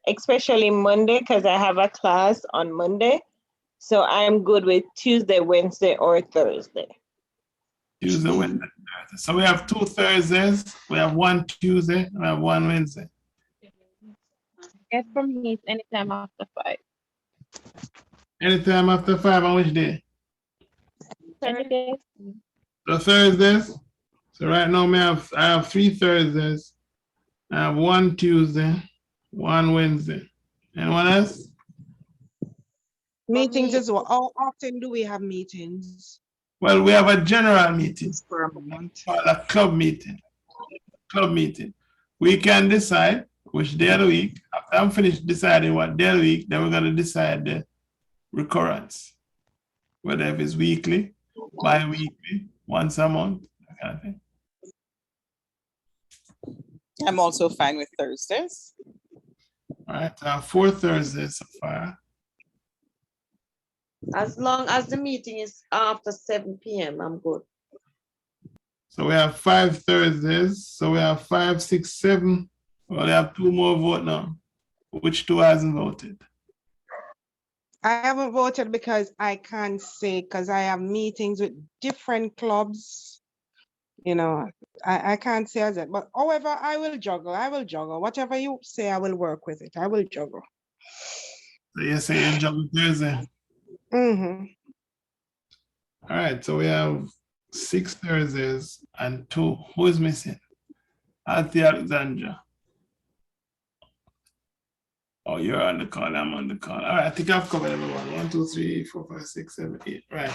Speaker 6: especially Monday, because I have a class on Monday. So I'm good with Tuesday, Wednesday, or Thursday.
Speaker 5: Tuesday, Wednesday, Thursday. So we have 2 Thursdays, we have 1 Tuesday, and we have 1 Wednesday.
Speaker 12: Yes, for me, it's anytime after 5.
Speaker 5: Anytime after 5 on which day?
Speaker 12: Thursday.
Speaker 5: So Thursdays. So right now I have 3 Thursdays. I have 1 Tuesday, 1 Wednesday. Anyone else?
Speaker 3: Meetings as well. How often do we have meetings?
Speaker 5: Well, we have a general meeting,
Speaker 1: For a month.
Speaker 5: a club meeting. Club meeting. We can decide which day of the week. After I'm finished deciding what day of the week, then we're going to decide the recurrence, whether if it's weekly, bi-weekly, once a month, that kind of thing.
Speaker 7: I'm also fine with Thursdays.
Speaker 5: All right, 4 Thursdays so far.
Speaker 2: As long as the meeting is after 7 p.m., I'm good.
Speaker 5: So we have 5 Thursdays. So we have 5, 6, 7. Well, we have 2 more vote now. Which 2 hasn't voted?
Speaker 3: I haven't voted because I can't say, because I have meetings with different clubs. You know, I can't say as it, but however, I will juggle. Whatever you say, I will work with it. I will juggle.
Speaker 5: So you're saying juggle Thursday.
Speaker 3: Mm-hmm.
Speaker 5: All right, so we have 6 Thursdays and 2. Who is missing? Auntie Alexandra. Oh, you're on the call. I'm on the call. All right, I think I've covered everyone. 1, 2, 3, 4, 5, 6, 7, 8. Right.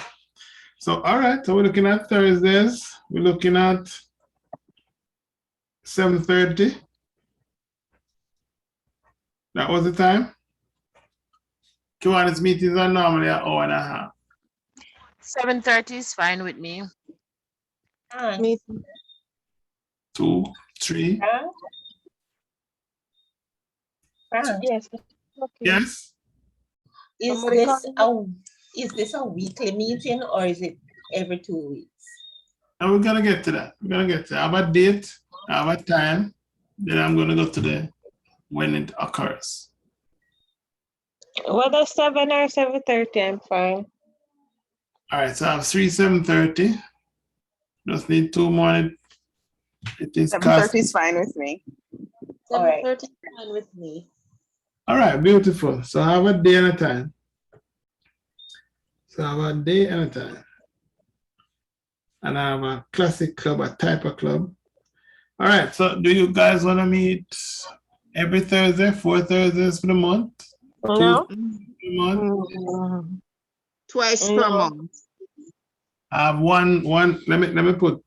Speaker 5: So, all right. So we're looking at Thursdays. We're looking at 7:30. That was the time. Kiwanis meetings are normally an hour and a half.
Speaker 9: 7:30 is fine with me.
Speaker 3: Me
Speaker 5: 2, 3.
Speaker 12: Yes. Okay.
Speaker 5: Yes.
Speaker 11: Is this a weekly meeting or is it every 2 weeks?
Speaker 5: And we're gonna get to that. I have a date, I have a time, then I'm gonna go to the when it occurs.
Speaker 6: Whether 7 or 7:30, I'm fine.
Speaker 5: All right, so I have 3 7:30. Just need 2 more. It is
Speaker 7: 7:30 is fine with me.
Speaker 2: 7:30 is fine with me.
Speaker 5: All right, beautiful. So I have a day and a time. And I have a classic club, a type of club. All right, so do you guys want to meet every Thursday, 4 Thursdays for the month?
Speaker 6: No.
Speaker 5: 2 for the month?
Speaker 1: Twice per month.
Speaker 5: I have one, let me put,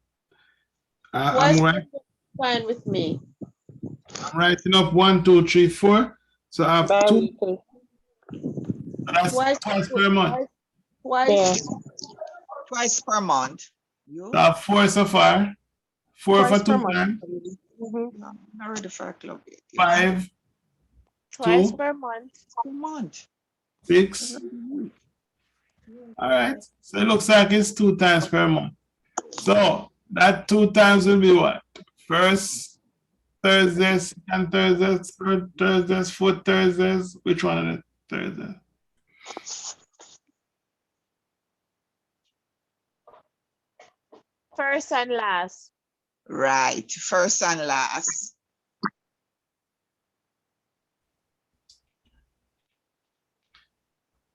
Speaker 5: I'm
Speaker 12: Fine with me.
Speaker 5: writing up 1, 2, 3, 4. So I have 2. So that's twice per month.
Speaker 1: Twice per month.
Speaker 5: So I have 4 so far. 4
Speaker 3: Twice
Speaker 5: for
Speaker 3: per
Speaker 5: 2
Speaker 3: month.
Speaker 5: times.
Speaker 1: I'm ready for a club.
Speaker 5: 5.
Speaker 9: Twice
Speaker 5: 2.
Speaker 9: per month.
Speaker 1: Per month.
Speaker 5: 6. All right. So it looks like it's 2 times per month. So that 2 times will be what? First Thursdays, second Thursdays, third Thursdays, fourth Thursdays. Which one of the Thursdays?
Speaker 9: First and last.
Speaker 1: Right. First and last.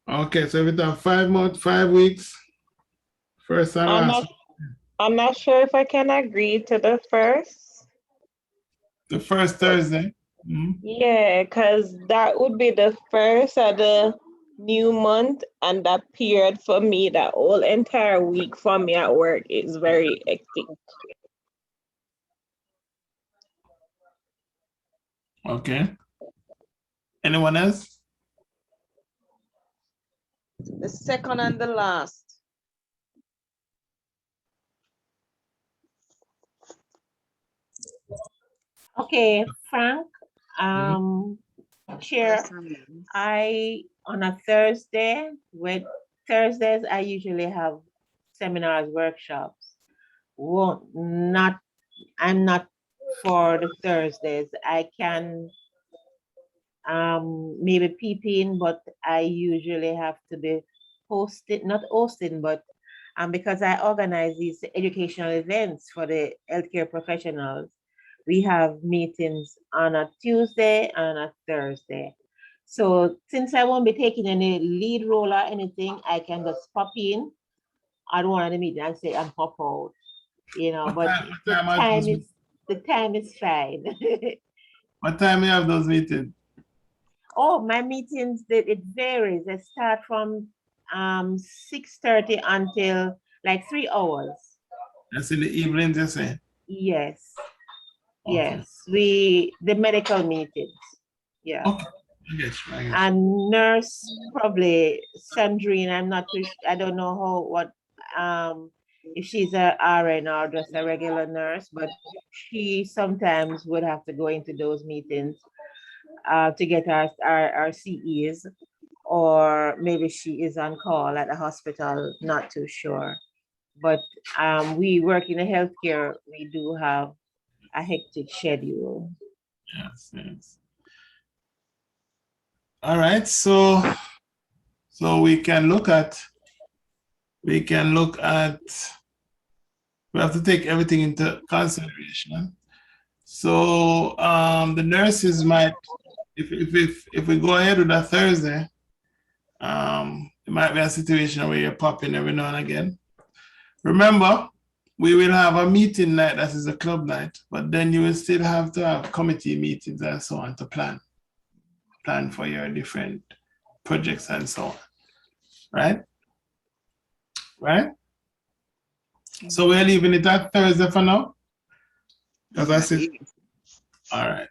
Speaker 5: Okay, so we have 5 months, 5 weeks. First and last.
Speaker 6: I'm not sure if I can agree to the first.
Speaker 5: The first Thursday.
Speaker 6: Yeah, because that would be the first of the new month, and that period for me, that whole entire week for me at work is very hectic.
Speaker 5: Okay. Anyone else?
Speaker 2: The second and the last.
Speaker 13: Okay, Frank, Chair, on a Thursday, with Thursdays, I usually have seminars, workshops. I'm not for the Thursdays. I can maybe peep in, but I usually have to be not hosting, but because I organize these educational events for the healthcare professionals, we have meetings on a Tuesday and a Thursday. So since I won't be taking any lead role or anything, I can just pop in at one of the meetings and say and pop out, but the time is fine.
Speaker 5: What time you have those meetings?
Speaker 13: Oh, my meetings, it varies. They start from 6:30 until like 3 hours.
Speaker 5: That's in the evening, you say?
Speaker 13: Yes.
Speaker 5: Okay.
Speaker 13: Yes. The medical meetings. Yeah.
Speaker 5: Okay. I guess.
Speaker 13: And nurse, probably Sandrine, I don't know if she's a RN or just a regular nurse, but she sometimes would have to go into those meetings to get our CEs, or maybe she is on call at the hospital, not too sure. But we work in the healthcare, we do have a hectic schedule.
Speaker 5: Yes. All right, so we can look at, we have to take everything into consideration. So the nurses might, if we go ahead with that Thursday, it might be a situation where you're popping every now and again. Remember, we will have a meeting night that is a club night, but then you will still have to have committee meetings and so on to plan for your different projects and so on, right? Right? So we're leaving it at Thursday for now? Because I said, all right.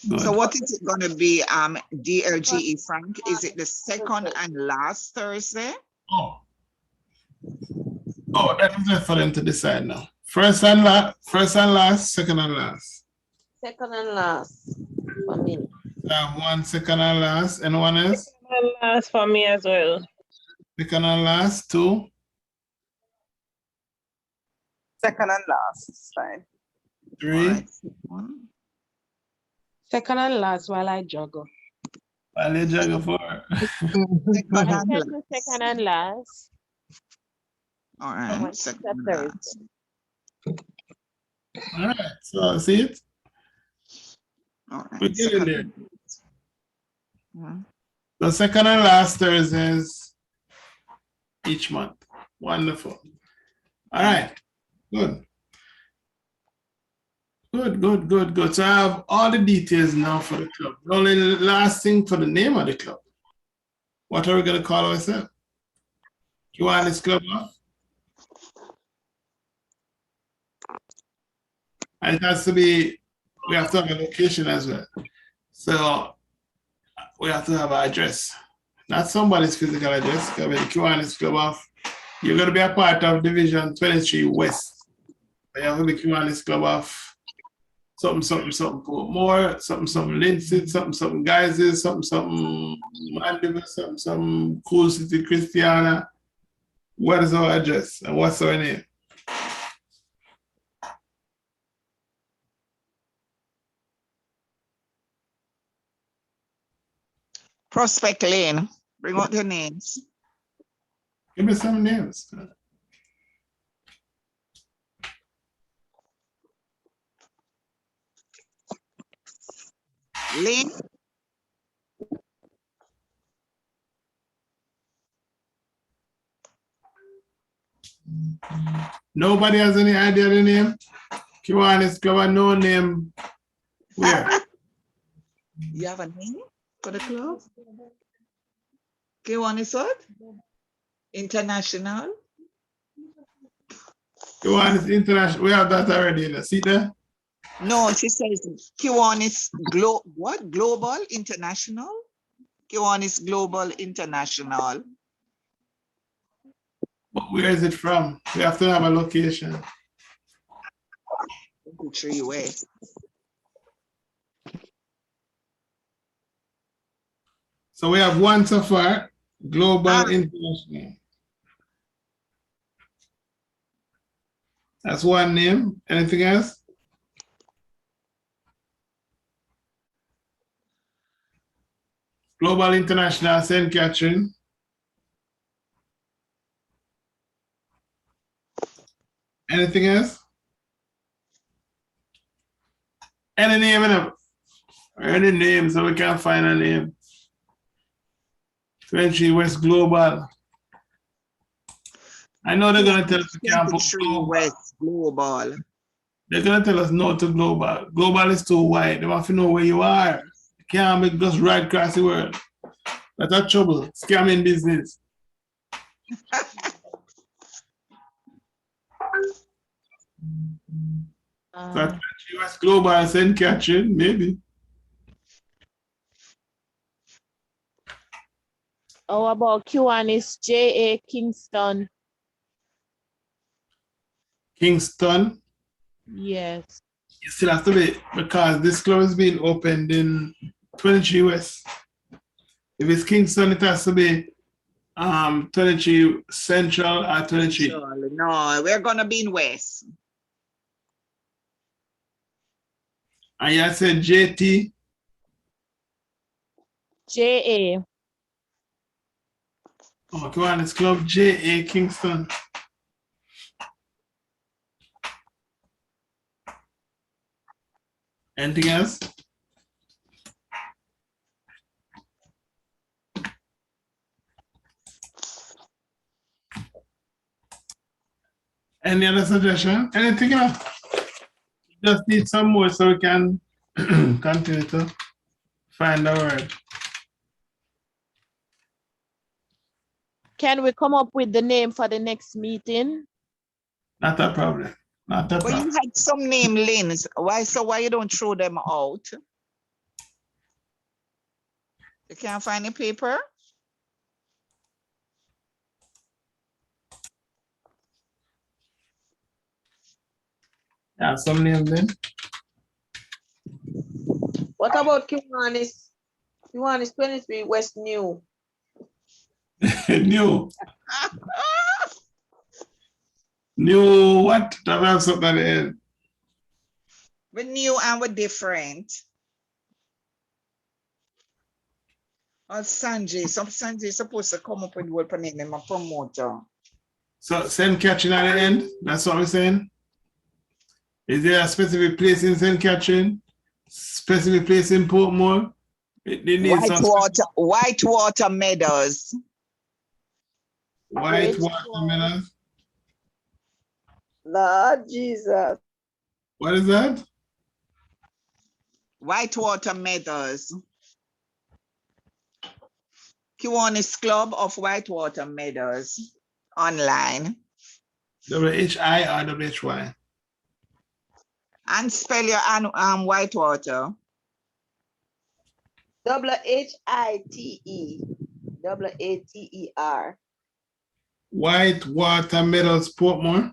Speaker 5: Good.
Speaker 1: So what is it going to be, DLGE, Frank? Is it the second and last Thursday?
Speaker 5: Oh, that is left for them to decide now. First and last, second and last.
Speaker 2: Second and last for me.
Speaker 5: One second and last. Anyone else?
Speaker 6: Second and last for me as well.
Speaker 5: Second and last, 2.
Speaker 7: Second and last, it's fine.
Speaker 5: 3.
Speaker 1: Right.
Speaker 3: Second and last while I juggle.
Speaker 5: While you juggle for
Speaker 9: Second and last.
Speaker 1: All right. Second and last.
Speaker 5: All right. So see it?
Speaker 1: All right.
Speaker 5: We're getting there. The second and last Thursdays each month. Wonderful. All right. Good. Good, good, good, good. So I have all the details now for the club. The only last thing for the name of the club. What are we going to call ourselves? Kiwanis Club, huh? And it has to be, we have to have a location as well. So we have to have an address. Not somebody's physical address, because with the Kiwanis Club off, you're going to be a part of Division 23 West. You have to be Kiwanis Club off something, Portmore, something, Lindsay, something, Guises, something, Mandeville, something, Cool City, Christiana. What is our address and what's our name?
Speaker 1: Prospect Lane. Bring out the names.
Speaker 5: Give me some names.
Speaker 1: Lane.
Speaker 5: Nobody has any idea of the name? Kiwanis Club, no name. Where?
Speaker 1: You have a name for the club? Kiwanis what? International?
Speaker 5: Kiwanis International. We have that already. See there?
Speaker 1: No, she says Kiwanis what? Global International? Kiwanis Global International.
Speaker 5: But where is it from? We have to have a location.
Speaker 1: 23 West.
Speaker 5: So we have one so far, Global International. That's one name. Anything else? Global International St. Catherine. Anything else? Any name in it? Any name, so we can find a name. 23 West Global. I know they're going to tell us we can't put
Speaker 1: 23 West Global.
Speaker 5: They're going to tell us no to Global. Global is too wide. They want to know where you are. You can't make just right across the world. That's a trouble. Scamming business. So 23 West Global St. Catherine, maybe.
Speaker 9: How about Kiwanis J.A. Kingston?
Speaker 5: Kingston.
Speaker 9: Yes.
Speaker 5: You still have to be, because this club is being opened in 23 West. If it's Kingston, it has to be 23 Central or 23.
Speaker 1: No, we're gonna be in West.
Speaker 5: And you said JT?
Speaker 9: J.A.
Speaker 5: Oh, come on, it's Club J.A. Kingston. Anything else? Any other suggestion? Anything else? Just need some more so we can continue to find the word.
Speaker 9: Can we come up with the name for the next meeting?
Speaker 5: Not a problem. Not a
Speaker 1: But
Speaker 5: problem.
Speaker 1: you had some name lanes. Why you don't throw them out? You can't find a paper?
Speaker 5: Yeah, some names then.
Speaker 2: What about Kiwanis? Kiwanis 23 West New.
Speaker 5: New. New what? That have something at the end.
Speaker 1: We're new and we're different. Oh, Sanjay. Sanjay is supposed to come up with what name him a promoter.
Speaker 5: So St. Catherine at the end, that's what we're saying? Is there a specific place in St. Catherine? Specific place in Portmore?
Speaker 1: Whitewater Meadows.
Speaker 5: Whitewater Meadows?
Speaker 2: Lord Jesus.
Speaker 5: What is that?
Speaker 1: Whitewater Meadows. Kiwanis Club of Whitewater Meadows online.
Speaker 5: WHI or WHY?
Speaker 1: And spell your Whitewater.
Speaker 2: WHITE. WATER.
Speaker 5: Whitewater Meadows, Portmore.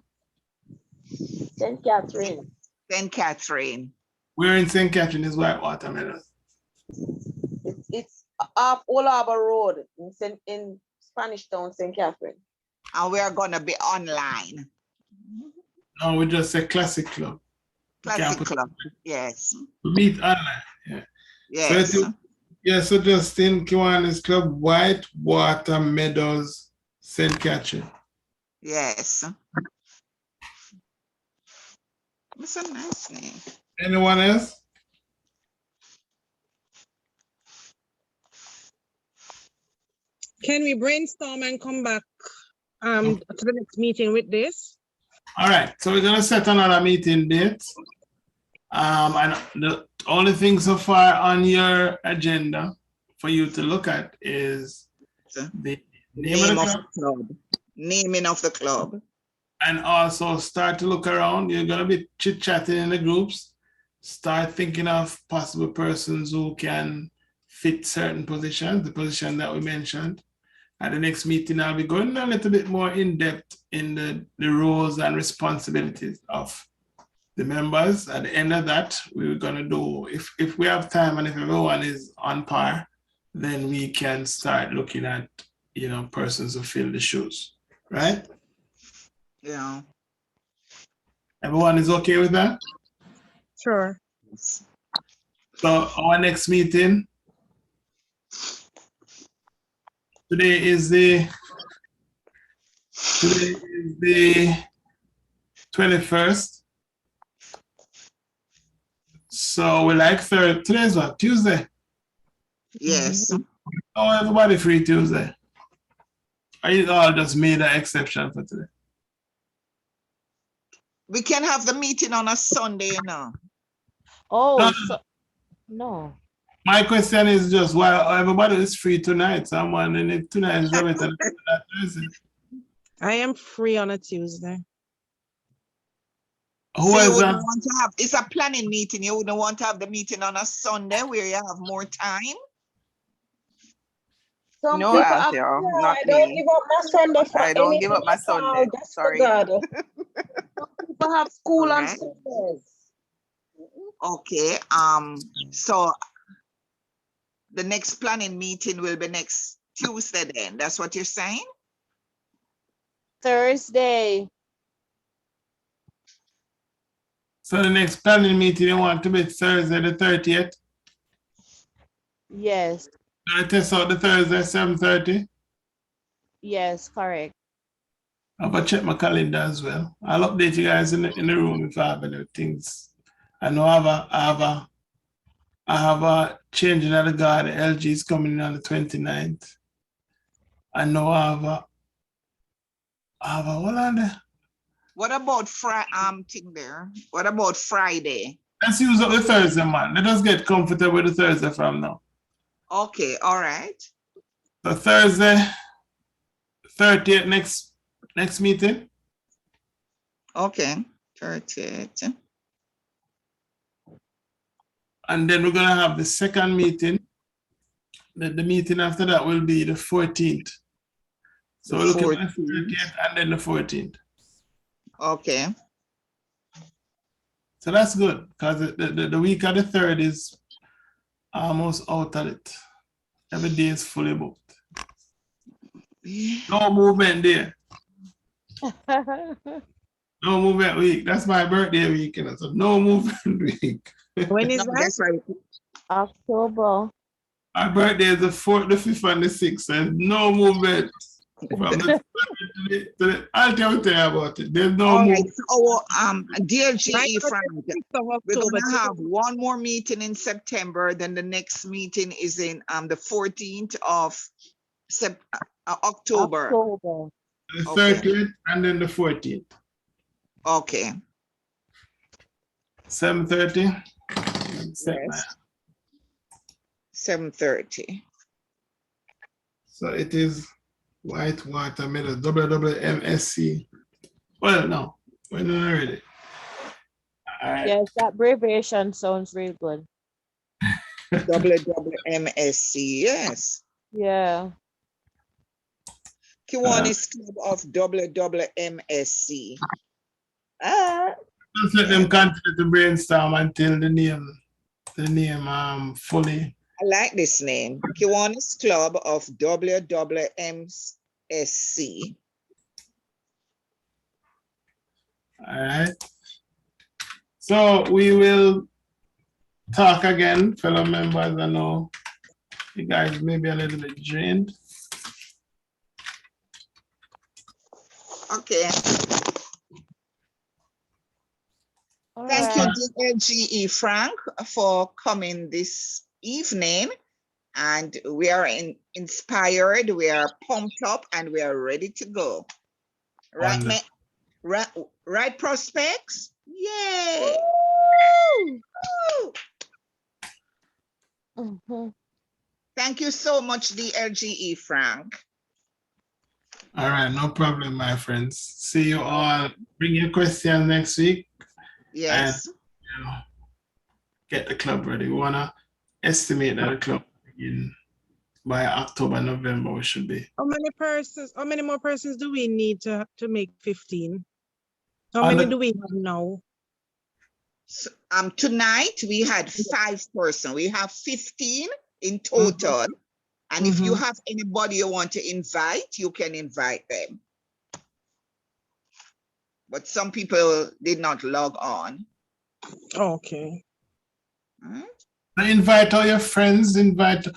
Speaker 2: St. Catherine.
Speaker 1: St. Catherine.
Speaker 5: Where in St. Catherine is Whitewater Meadows?
Speaker 2: It's up Old Harbor Road in Spanish Town, St. Catherine.
Speaker 1: And we are gonna be online.
Speaker 5: No, we just say Classic Club.
Speaker 1: Classic Club, yes.
Speaker 5: We meet online, yeah.
Speaker 1: Yes.
Speaker 5: So just in Kiwanis Club, Whitewater Meadows, St. Catherine.
Speaker 1: Yes. It's a nice name.
Speaker 5: Anyone else?
Speaker 3: Can we brainstorm and come back to the next meeting with this?
Speaker 5: All right, so we're gonna set another meeting date. And the only thing so far on your agenda for you to look at is the name of the club.
Speaker 1: Naming of the club.
Speaker 5: And also start to look around. You're gonna be chit-chatting in the groups. Start thinking of possible persons who can fit certain positions, the position that we mentioned. At the next meeting, I'll be going a little bit more in depth in the roles and responsibilities of the members. At the end of that, we're gonna do, if we have time and if everyone is on par, then we can start looking at, persons who fill the shoes, right?
Speaker 1: Yeah.
Speaker 5: Everyone is okay with that?
Speaker 3: Sure.
Speaker 5: So our next meeting, today is the 21st. So we like third. Today's what? Tuesday?
Speaker 1: Yes.
Speaker 5: Oh, everybody free Tuesday. Are you all just made an exception for today?
Speaker 1: We can have the meeting on a Sunday,
Speaker 9: Oh, no.
Speaker 5: My question is just why everybody is free tonight. Someone in it tonight is better than Thursday.
Speaker 3: I am free on a Tuesday.
Speaker 5: Who is that?
Speaker 1: Want to have, it's a planning meeting. You wouldn't want to have the meeting on a Sunday where you have more time?
Speaker 7: No, Althea, not me. I don't give up my Sunday. Sorry.
Speaker 2: People have school on Sundays.
Speaker 1: Okay. So the next planning meeting will be next Tuesday then. That's what you're saying?
Speaker 9: Thursday.
Speaker 5: So the next planning meeting you want to be Thursday the 30th?
Speaker 9: Yes.
Speaker 5: Gonna test out the Thursday 7:30?
Speaker 9: Yes, correct.
Speaker 5: I'm gonna check my calendar as well. I'll update you guys in the room if I have any things. I know I have a changing of the guard. The LG is coming in on the 29th. I know I have a what on there?
Speaker 1: What about What about Friday?
Speaker 5: Let's use up the Thursday, man. Let us get comfortable with the Thursday from now.
Speaker 1: Okay, all right.
Speaker 5: So Thursday, 30th, next meeting.
Speaker 1: Okay, 30th.
Speaker 5: And then we're gonna have the second meeting. The meeting after that will be the 14th. So we're looking at the 30th and then the 14th.
Speaker 1: Okay.
Speaker 5: So that's good because the week of the 3rd is almost out of it. Every day is fully booked. No movement there. No movement week. That's my birthday week. So no movement week.
Speaker 3: When is that?
Speaker 1: That's right.
Speaker 9: October.
Speaker 5: My birthday is the 4th, the 5th, and the 6th. So no movement. From the I'll tell you about it. There's no movement.
Speaker 1: So, dear GE Frank, we're going to have one more meeting in September. Then the next meeting is in the 14th of October.
Speaker 5: The 30th and then the 14th.
Speaker 1: Okay.
Speaker 5: 7:30.
Speaker 1: Yes. 7:30.
Speaker 5: So it is white watermelon, WWMSC. Well, no, we're not ready. All right.
Speaker 9: Yes, that abbreviation sounds real good.
Speaker 1: WWMSC, yes.
Speaker 9: Yeah.
Speaker 1: Kiwanis Club of WWMSC.
Speaker 5: Just let them continue to brainstorm until the name fully.
Speaker 1: I like this name, Kiwanis Club of WWMSC.
Speaker 5: All right. So we will talk again, fellow members. I know you guys may be a little bit drained.
Speaker 1: Okay. Thank you, DLGE Frank, for coming this evening. And we are inspired, we are pumped up, and we are ready to go. Right, right, prospects? Yay! Woo! Thank you so much, DLGE Frank.
Speaker 5: All right, no problem, my friends. See you all. Bring your questions next week.
Speaker 1: Yes.
Speaker 5: And, get the club ready. We want to estimate that the club by October, November, we should be.
Speaker 3: How many more persons do we need to make 15? How many do we have now?
Speaker 1: So, tonight we had 5 persons. We have 15 in total. And if you have anybody you want to invite, you can invite them. But some people did not log on.
Speaker 3: Okay.
Speaker 5: Invite all your friends, invite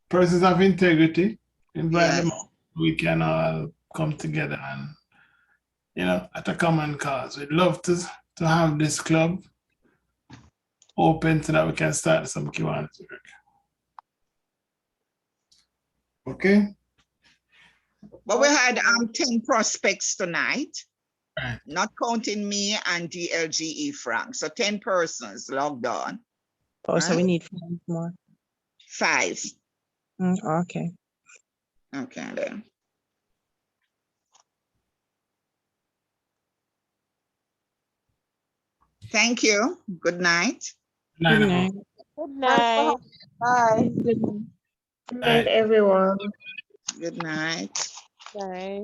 Speaker 5: persons of integrity, invite them. We can all come together and, at a common cause. We'd love to have this club open so that we can start some Kiwanis work. Okay.
Speaker 1: But we had 10 prospects tonight, not counting me and DLGE Frank. So 10 persons logged on.
Speaker 3: Oh, so we need 5 more.
Speaker 1: 5.
Speaker 3: Okay.
Speaker 1: Okay, then. Thank you. Good night.
Speaker 3: Good night.
Speaker 9: Good night.
Speaker 2: Bye.
Speaker 3: Good
Speaker 4: night, everyone.
Speaker 1: Good night.
Speaker 9: Bye.